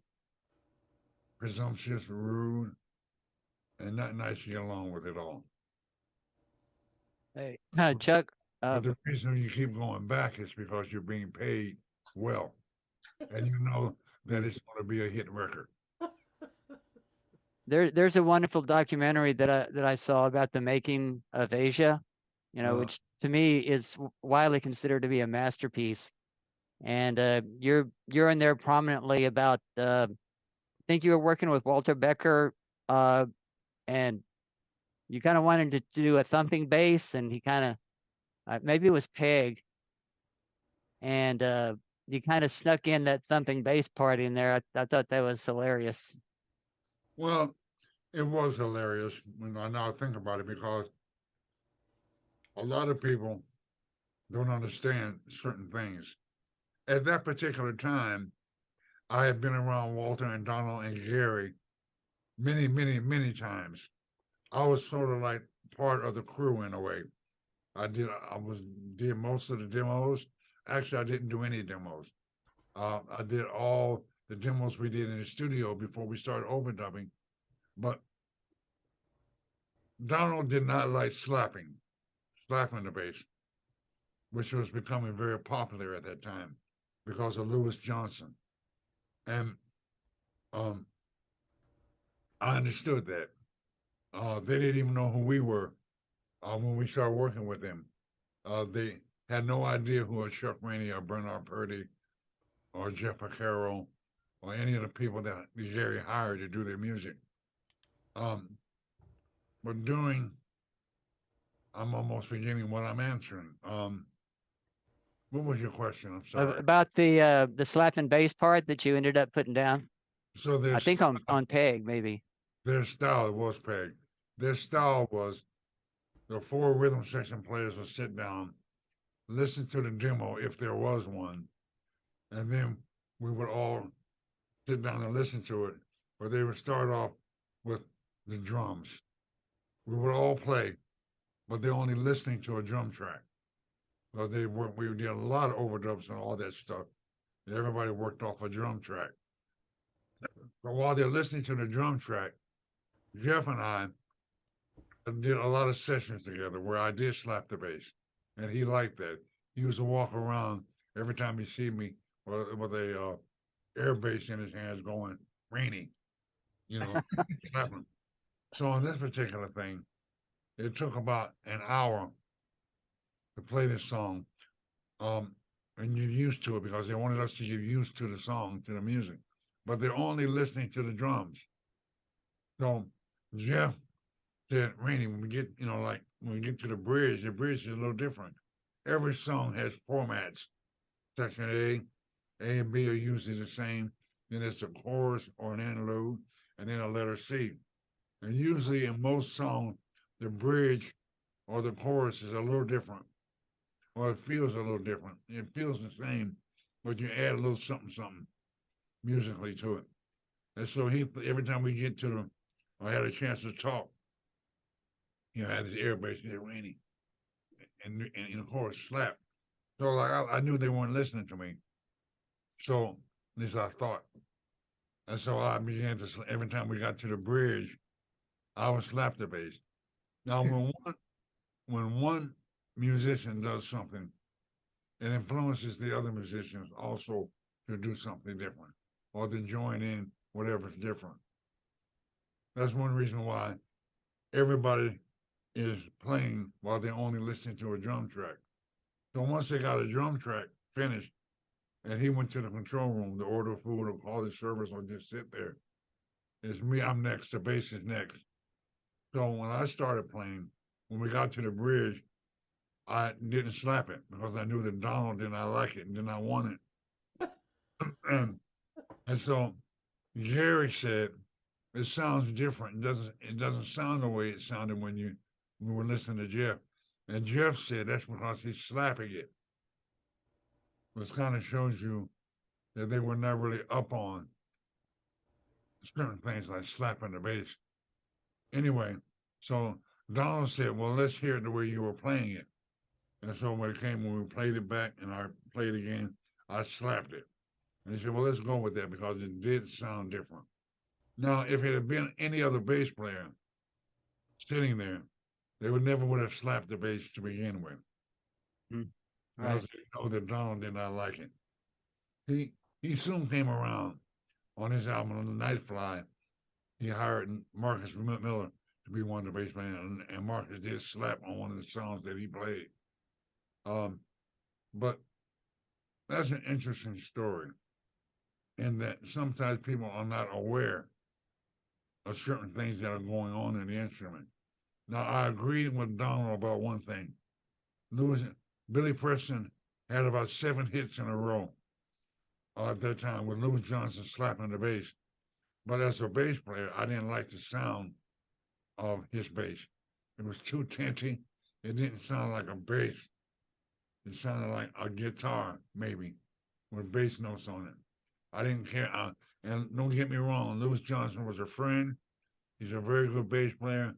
presumptuous, rude, and not nice to get along with at all. Hey, Chuck, But the reason you keep going back is because you're being paid well, and you know that it's going to be a hit record. there's a wonderful documentary that I saw about the making of Asia, which to me is widely considered to be a masterpiece. And you're in there prominently about I think you were working with Walter Becker, and you kind of wanted to do a thumping bass, and he kind of maybe it was Peg, and you kind of snuck in that thumping bass part in there. I thought that was hilarious. Well, it was hilarious when I now think about it because a lot of people don't understand certain things. At that particular time, I had been around Walter and Donald and Gary many, many, many times. I was sort of like part of the crew in a way. Did most of the demos. Actually, I didn't do any demos. I did all the demos we did in the studio before we started overdubbing. But Donald did not like slapping the bass, which was becoming very popular at that time because of Louis Johnson. And I understood that. They didn't even know who we were when we started working with them. They had no idea who Chuck Rainey or Bernard Purdy or Jeff Picaro or any of the people that Jerry hired to do their music. But I'm almost forgetting what I'm answering. What was your question? I'm sorry. About the slapping bass part that you ended up putting down. So I think on Peg maybe. Their style was Peg. Their style was the 4 rhythm section players would sit down, listen to the demo if there was one, and then we would all sit down and listen to it. But they would start off with the drums. We would all play, but they're only listening to a drum track. Because we did a lot of overdubs and all that stuff. Everybody worked off a drum track. But while they're listening to the drum track, Jeff and I did a lot of sessions together where I did slap the bass, and he liked that. He used to walk around every time he see me with a air bass in his hands, going Rainey, slapping. So on this particular thing, it took about an hour to play this song, and you're used to it because they wanted us to get used to the song, to the music, but they're only listening to the drums. So Jeff said, Rainey, when we get, when we get to the bridge is a little different. Every song has formats. Section A and B are usually the same. Then it's a chorus or an interlude, and then a letter C. And usually in most songs, the bridge or the chorus is a little different, or it feels a little different. It feels the same, but you add a little something musically to it. And so every time we get to I had a chance to talk, I had this air bass, Rainey, and of course slap. So like I knew they weren't listening to me. So at least I thought. And so I began to every time we got to the bridge, I would slap the bass. Now when one musician does something, it influences the other musicians also to do something different or to join in whatever's different. That's one reason why everybody is playing while they're only listening to a drum track. So once they got a drum track finished and he went to the control room to order food or call the service or just sit there, it's me, I'm next, the bass is next. So when I started playing, when we got to the bridge, I didn't slap it because I knew that Donald did not like it and did not want it. and so Jerry said, it sounds different. It doesn't sound the way it sounded when we were listening to Jeff. And Jeff said that's because he's slapping it. Which kind of shows you that they were not really up on certain things like slapping the bass. Anyway, so Donald said, well, let's hear it the way you were playing it. And so when we played it back and I played again, I slapped it. And he said, well, let's go with that because it did sound different. Now, if it had been any other bass player sitting there, they would have slapped the bass to begin with. Because they know that Donald did not like it. He soon came around on his album on the Night Fly. He hired Marcus McMillen to be one of the bass players, and Marcus did slap on one of the songs that he played. But that's an interesting story, in that sometimes people are not aware of certain things that are going on in the instrument. Now, I agreed with Donald about one thing. Billy Preston had about 7 hits in a row at that time with Louis Johnson slapping the bass. But as a bass player, I didn't like the sound of his bass. It was too tinty. It didn't sound like a bass. It sounded like a guitar, maybe, with bass notes on it. I didn't care. And don't get me wrong, Louis Johnson was a friend. He's a very good bass player,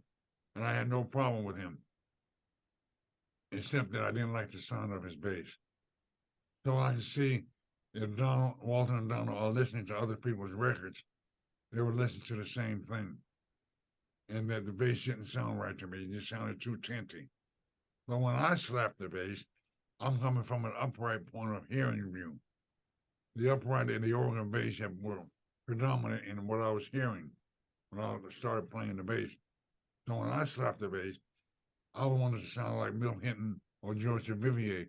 and I had no problem with him, except that I didn't like the sound of his bass. So I can see if Walter and Donald are listening to other people's records, they were listening to the same thing. And that the bass didn't sound right to me. It just sounded too tinty. But when I slap the bass, I'm coming from an upright point of hearing view. The upright and the organ bass were predominant in what I was hearing when I started playing the bass. So when I slapped the bass, I wanted to sound like Bill Hinton or George Vivier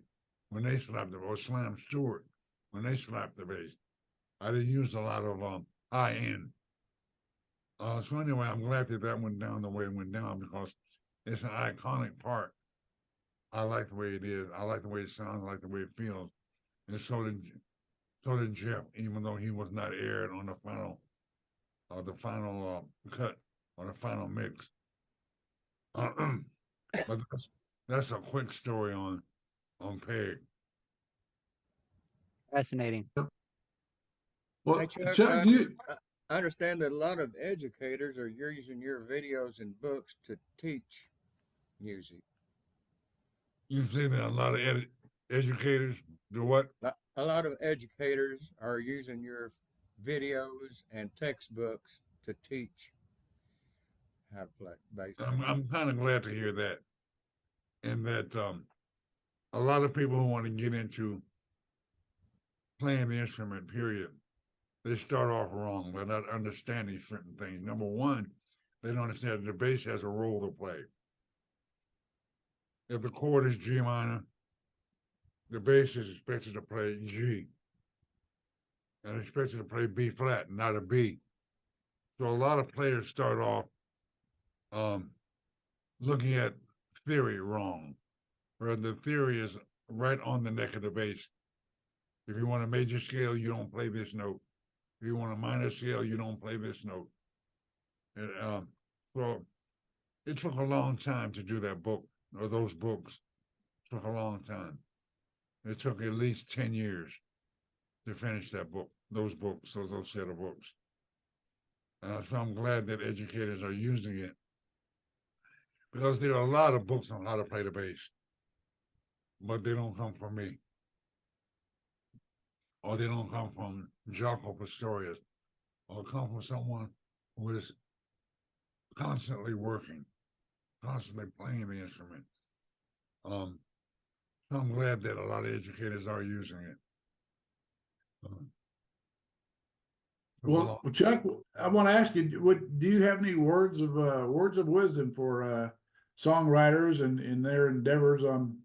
when they slapped it, or Slam Stewart when they slapped the bass. I didn't use a lot of high end. So anyway, I'm glad that went down the way it went down because it's an iconic part. I like the way it is. I like the way it sounds. I like the way it feels. And so did Jeff, even though he was not aired on the final cut or the final mix. But that's a quick story on Peg. Fascinating. Well, Hey, Chuck, Chuck, I understand that a lot of educators are using your videos and books to teach music. You say that a lot of educators do what? A lot of educators are using your videos and textbooks to teach how to play bass. I'm kind of glad to hear that, and that a lot of people who want to get into playing the instrument, period, they start off wrong by not understanding certain things. Number one, they don't understand that the bass has a role to play. If the chord is G minor, the bass is expected to play G, and expected to play B flat, not a B. So a lot of players start off looking at theory wrong, where the theory is right on the neck of the bass. If you want a major scale, you don't play this note. If you want a minor scale, you don't play this note. And, well, it took a long time to do that book, or those books. It took a long time. It took at least 10 years to finish that book, those set of books. So I'm glad that educators are using it because there are a lot of books on how to play the bass, but they don't come from me, or they don't come from Jaco Pastorius, or come from someone who is constantly working, constantly playing the instrument. I'm glad that a lot of educators are using it. Well, Chuck, I want to ask you, do you have any words of wisdom for songwriters and in their endeavors on,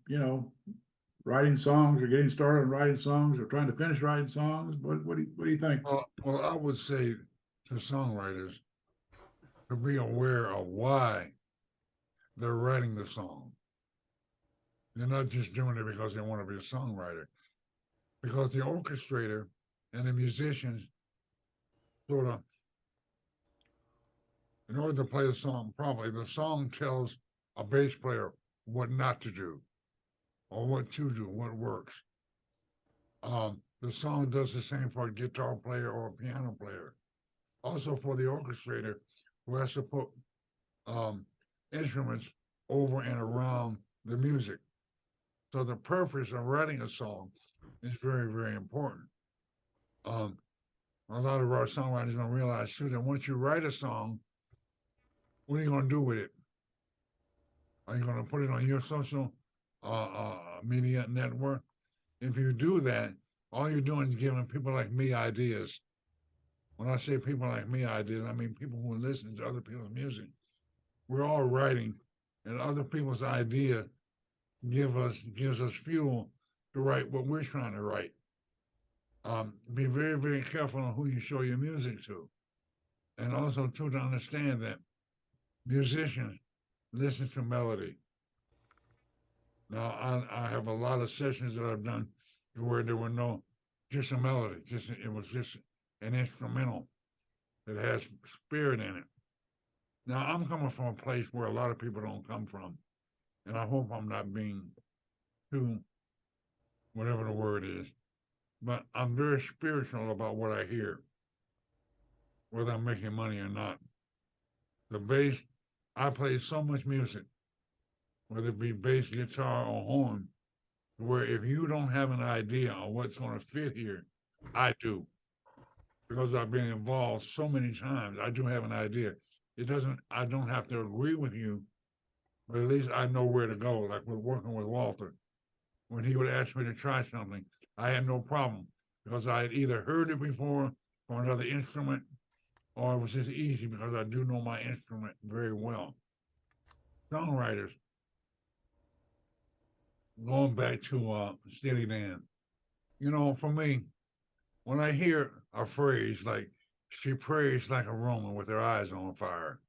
writing songs or getting started on writing songs or trying to finish writing songs? What do you think? Well, I would say to songwriters to be aware of why they're writing the song. They're not just doing it because they want to be a songwriter, because the orchestrator and the musicians sort of, in order to play a song properly, the song tells a bass player what not to do or what to do, what works. The song does the same for a guitar player or a piano player. Also for the orchestrator who has to put instruments over and around the music. So the purpose of writing a song is very, very important. A lot of our songwriters don't realize too that once you write a song, what are you going to do with it? Are you going to put it on your social media network? If you do that, all you're doing is giving people like me ideas. When I say people like me ideas, I mean people who listen to other people's music. We're all writing, and other people's idea gives us fuel to write what we're trying to write. Be very, very careful on who you show your music to. And also too, to understand that musicians listen to melody. Now, I have a lot of sessions that I've done where there were just a melody, it was just an instrumental that has spirit in it. Now, I'm coming from a place where a lot of people don't come from, and I hope I'm not being too, whatever the word is, but I'm very spiritual about what I hear, whether I'm making money or not. The bass, I play so much music, whether it be bass, guitar, or horn, where if you don't have an idea on what's going to fit here, I do. Because I've been involved so many times, I do have an idea. I don't have to agree with you, but at least I know where to go. Like we're working with Walter. When he would ask me to try something, I had no problem because I had either heard it before from another instrument, or it was just easy because I do know my instrument very well. Songwriters, going back to Steely Dan, for me, when I hear a phrase like, she prays like a Roman with her eyes on fire,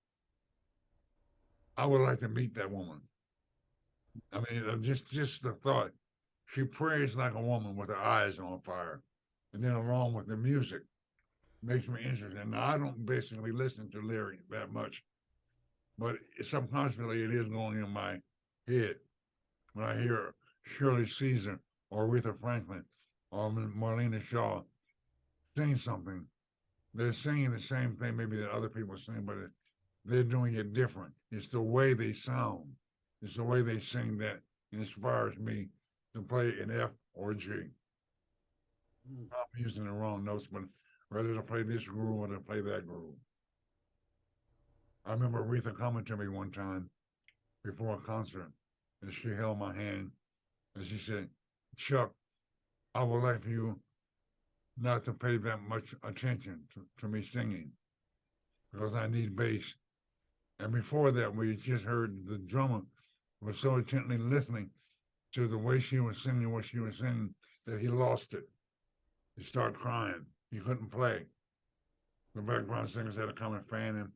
I would like to meet that woman. I mean, just the thought, she prays like a woman with her eyes on fire. And then along with the music, makes me interested. Now, I don't basically listen to lyrics that much, but subconsciously it is going in my head. When I hear Shirley Caesar or Aretha Franklin or Marlena Shaw sing something, they're singing the same thing maybe that other people sing, but they're doing it different. It's the way they sound. It's the way they sing that inspires me to play an F or a G. I'm using the wrong notes, but rather to play this groove or to play that groove. I remember Aretha coming to me one time before a concert, and she held my hand, and she said, Chuck, I would like for you not to pay that much attention to me singing, because I need bass. And before that, we just heard the drummer was so intently listening to the way she was singing what she was singing that he lost it. He started crying. He couldn't play. The background singers had to come and fan him.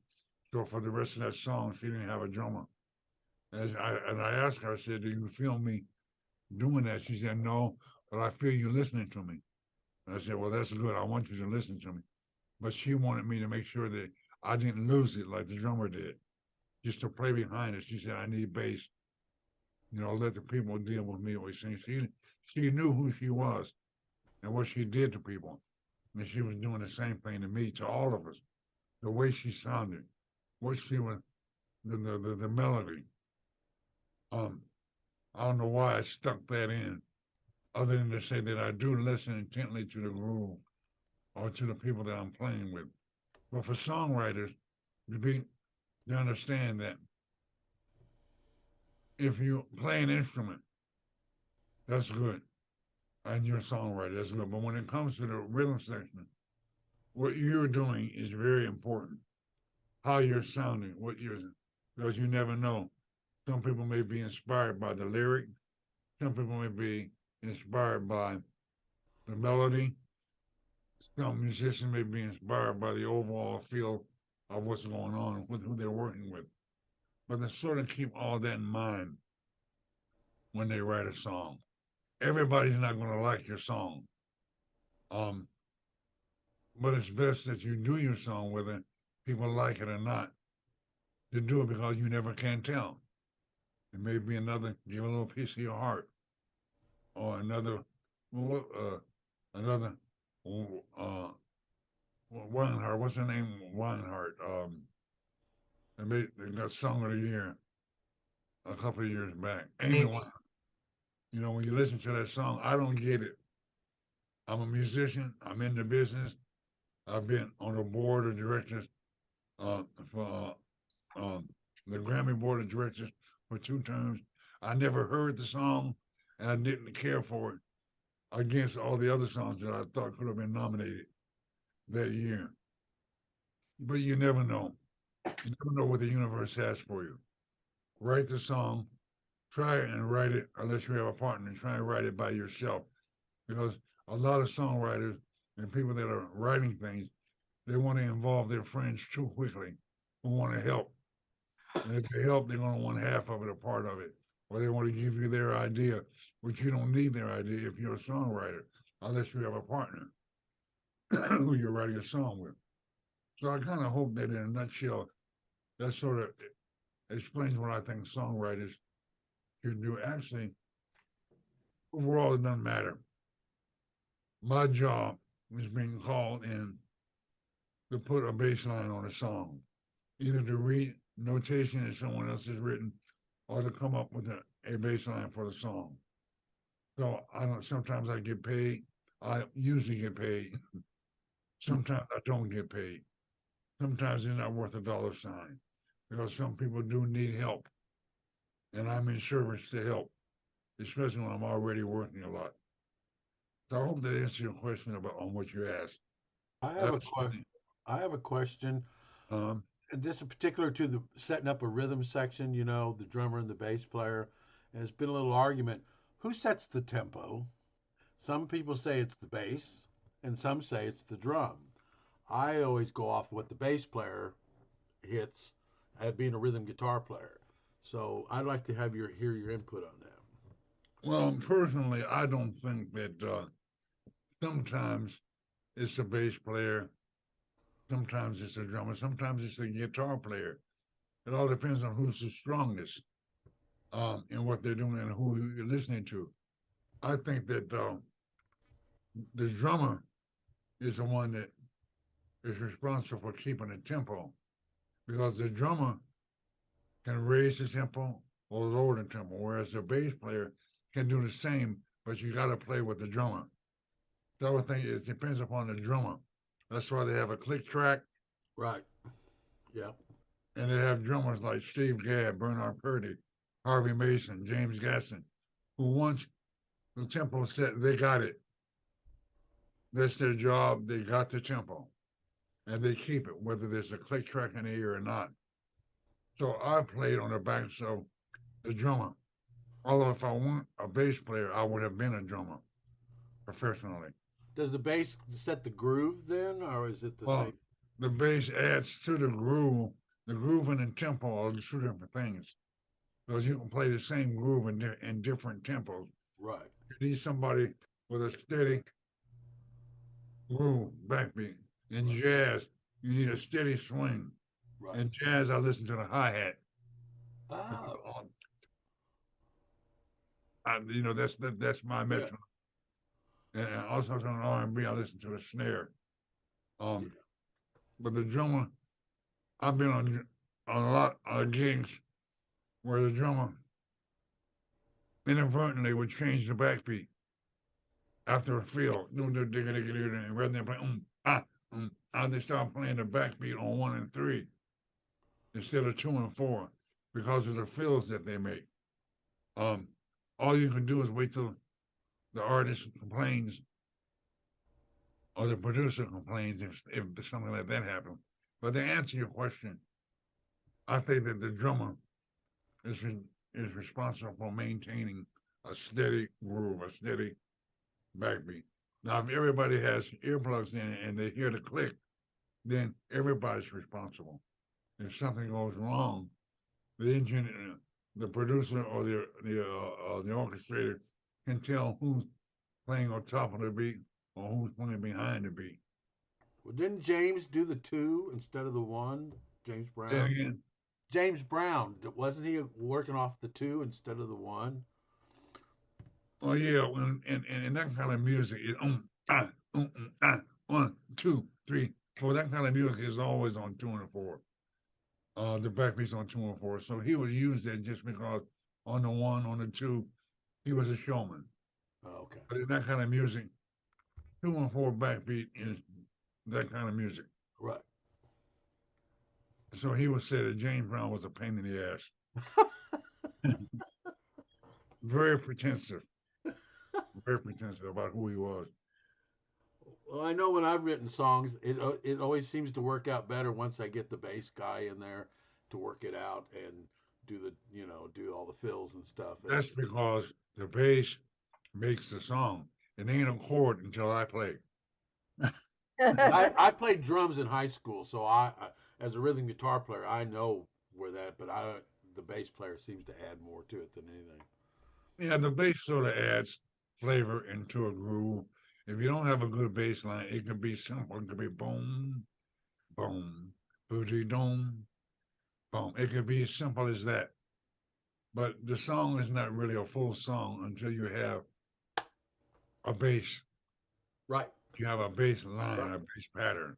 So for the rest of that song, she didn't have a drummer. And I asked her, I said, do you feel me doing that? She said, no, but I feel you listening to me. And I said, well, that's good. I want you to listen to me. But she wanted me to make sure that I didn't lose it like the drummer did. Just to play behind it. She said, I need bass. Let the people deal with me what we sing. She knew who she was and what she did to people. And she was doing the same thing to me, to all of us. The way she sounded, what she was, the melody, I don't know why I stuck that in, other than to say that I do listen intently to the groove or to the people that I'm playing with. But for songwriters, to understand that if you play an instrument, that's good, and you're a songwriter, that's good. But when it comes to the rhythm section, what you're doing is very important. How you're sounding, because you never know. Some people may be inspired by the lyric. Some people may be inspired by the melody. Some musicians may be inspired by the overall feel of what's going on with who they're working with. But they sort of keep all that in mind when they write a song. Everybody's not going to like your song. But it's best that you do your song whether people like it or not. You do it because you never can tell. It may be give a little piece of your heart, or another, Weinhardt. What's her name? Weinhardt. They got Song of the Year a couple of years back. Amy Weinhardt. You know, when you listen to that song, I don't get it. I'm a musician. I'm in the business. I've been on the board of directors for the Grammy Board of Directors for 2 terms. I never heard the song, and I didn't care for it against all the other songs that I thought could have been nominated that year. But you never know. You never know what the universe has for you. Write the song, try and write it, unless you have a partner, try and write it by yourself. Because a lot of songwriters and people that are writing things, they want to involve their friends too quickly who want to help. And if they help, they're going to want half of it, a part of it. Or they want to give you their idea, which you don't need their idea if you're a songwriter, unless you have a partner who you're writing a song with. So I kind of hope that in a nutshell, that sort of explains what I think songwriters should do. Actually, overall, it doesn't matter. My job is being called in to put a bass line on a song, either to read notation that someone else has written or to come up with a bass line for the song. So sometimes I get paid. I usually get paid. Sometimes I don't get paid. Sometimes it's not worth $1 because some people do need help. And I'm in service to help, especially when I'm already working a lot. So I hope that answers your question on what you asked. I have a question. I have a question. And this is particular to the setting up a rhythm section, you know, the drummer and the bass player. And it's been a little argument. Who sets the tempo? Some people say it's the bass, and some say it's the drum. I always go off what the bass player hits at being a rhythm guitar player. So I'd like to hear your input on that. Well, personally, I don't think that sometimes it's the bass player, sometimes it's the drummer, sometimes it's the guitar player. It all depends on who's the strongest and what they're doing and who you're listening to. I think that the drummer is the one that is responsible for keeping the tempo, because the drummer can raise the tempo or lower the tempo, whereas the bass player can do the same, but you got to play with the drummer. The other thing is, it depends upon the drummer. That's why they have a click track. Right. Yeah. And they have drummers like Steve Gadd, Bernard Purdy, Harvey Mason, James Gaston, who once the tempo set, they got it. That's their job. They got the tempo. And they keep it, whether there's a click track in the ear or not. So I played on the backs of the drummer. Although if I weren't a bass player, I would have been a drummer professionally. Does the bass set the groove then, or is it the same? The bass adds to the groove. The groove and the tempo are 2 different things. Because you can play the same groove in different tempos. Right. You need somebody with a steady groove, backbeat. In jazz, you need a steady swing. Right. In jazz, I listen to the hi-hat. Oh. You know, that's my metronome. Yeah. And also on R&B, I listen to the snare. But the drummer, I've been on a lot of gigs where the drummer inadvertently would change the backbeat after a fill. And rather than play they start playing the backbeat on 1 and 3 instead of 2 and 4 because of the fills that they make. All you can do is wait till the artist complains or the producer complains if something like that happens. But to answer your question, I think that the drummer is responsible for maintaining a steady groove, a steady backbeat. Now, if everybody has earplugs in and they hear the click, then everybody's responsible. If something goes wrong, the engineer, the producer, or the orchestrator can tell who's playing on top of the beat or who's playing behind the beat. Well, didn't James do the 2 instead of the 1? James Brown. Say it again. James Brown, wasn't he working off the 2 instead of the 1? Oh yeah, and that kind of music is 1, 2, 3, 4. That kind of music is always on 2 and 4. The backbeat's on 2 and 4. So he would use that just because on the 1, on the 2, he was a showman. Oh, okay. But in that kind of music, 2 and 4 backbeat is that kind of music. Right. So he would say that James Brown was a pain in the ass. Very pretentious. Very pretentious about who he was. Well, I know when I've written songs, it always seems to work out better once I get the bass guy in there to work it out and do all the fills and stuff. That's because the bass makes the song. It ain't a chord until I play. I played drums in high school, so I as a rhythm guitar player, I know where that, but the bass player seems to add more to it than anything. Yeah, the bass sort of adds flavor into a groove. If you don't have a good bass line, it can be simple. It can be boom, boom, booty dome, boom. It can be as simple as that. But the song is not really a full song until you have a bass. Right. You have a bass line, a bass pattern.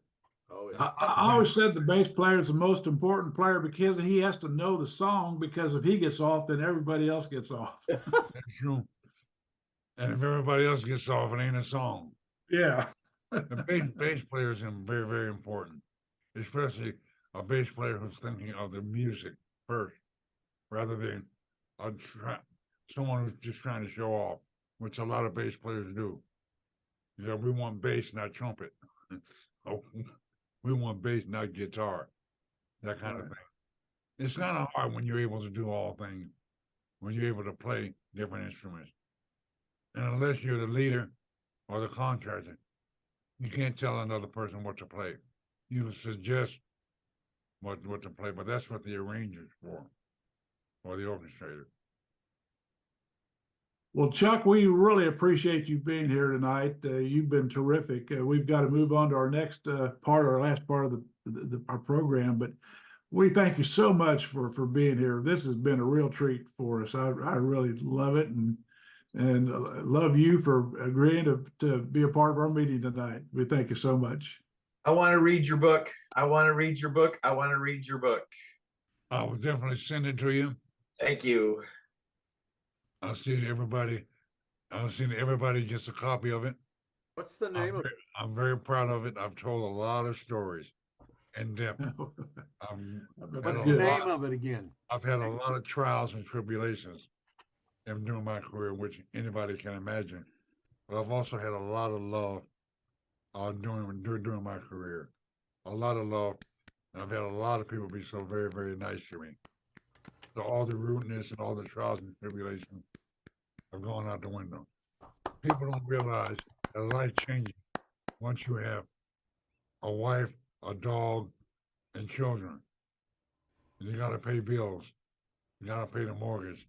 Oh, yeah. I always said the bass player is the most important player because he has to know the song, because if he gets off, then everybody else gets off. That's true. And if everybody else gets off, it ain't a song. Yeah. The bass player is very, very important, especially a bass player who's thinking of the music first, rather than someone who's just trying to show off, which a lot of bass players do. You know, we want bass, not trumpet. We want bass, not guitar. That kind of thing. It's kind of hard when you're able to do all things, when you're able to play different instruments. And unless you're the leader or the contractor, you can't tell another person what to play. You suggest what to play, but that's what the arranger's for, or the orchestrator. Well, Chuck, we really appreciate you being here tonight. You've been terrific. We've got to move on to our next part, our last part of our program, but we thank you so much for being here. This has been a real treat for us. I really love it, and love you for agreeing to be a part of our meeting tonight. We thank you so much. I want to read your book. I want to read your book. I want to read your book. I will definitely send it to you. Thank you. I'll see everybody gets a copy of it. What's the name of it? I'm very proud of it. I've told a lot of stories in depth. What's the name of it again? I've had a lot of trials and tribulations during my career, which anybody can imagine. But I've also had a lot of love during my career. A lot of love. And I've had a lot of people be so very, very nice to me. So all the rudeness and all the trials and tribulations have gone out the window. People don't realize that life changes once you have a wife, a dog, and children. You got to pay bills. You got to pay the mortgage.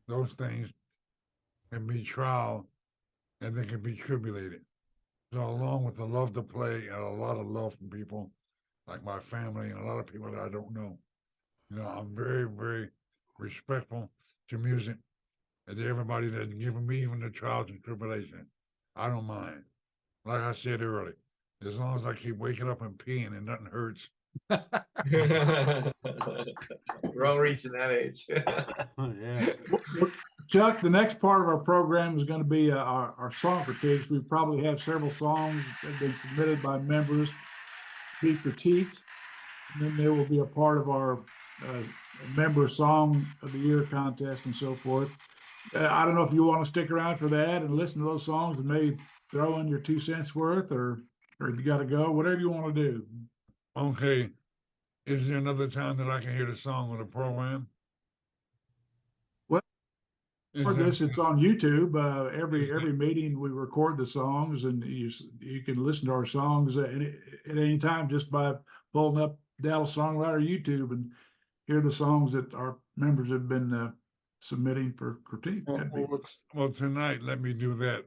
Those things can be trial and they can be tribulated. So along with the love to play and a lot of love from people like my family and a lot of people that I don't know, I'm very, very respectful to music and to everybody that's given me even the trials and tribulations. I don't mind. Like I said earlier, as long as I keep waking up and peeing and nothing hurts. We're all reaching that age. Yeah. Chuck, the next part of our program is going to be our song critiques. We probably have several songs that have been submitted by members to be critiqued. And then there will be a part of our member song of the year contest and so forth. I don't know if you want to stick around for that and listen to those songs and maybe throw in your 2 cents worth, or you got to go, whatever you want to do. Okay. Is there another time that I can hear the song on the program? Well, Is for there- this, it's on YouTube. Every meeting we record the songs, and you can listen to our songs at any time just by pulling up Dallas Songwriter YouTube and hear the songs that our members have been submitting for critique. Well, tonight, let me do that.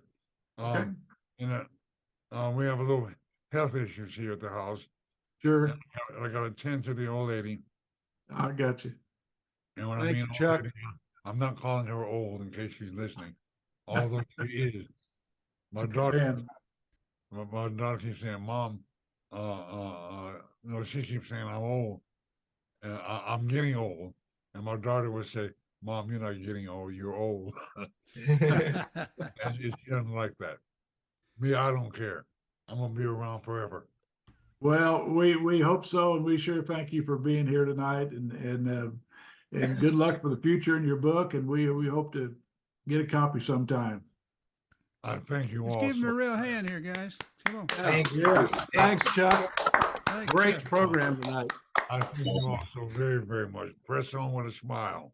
Okay. We have a little health issues here at the house. Sure. I got to tend to the old lady. I got you. And when I Thank mean you, old Chuck. lady, I'm not calling her old in case she's listening, although she is. My daughter, my daughter keeps saying, "Mom, she keeps saying I'm old. I'm getting old." And my daughter would say, "Mom, you're not getting old. You're old." And she doesn't like that. Me, I don't care. I'm gonna be around forever. Well, we hope so, and we sure thank you for being here tonight, and good luck for the future in your book, and we hope to get a copy sometime. I thank you Let's all. give him so a real hand here, guys. Come on. Thank you. Yeah. Thanks, Chuck. Thanks, Great Chuck. program tonight. I thank you all so very, very much. Press on with a smile.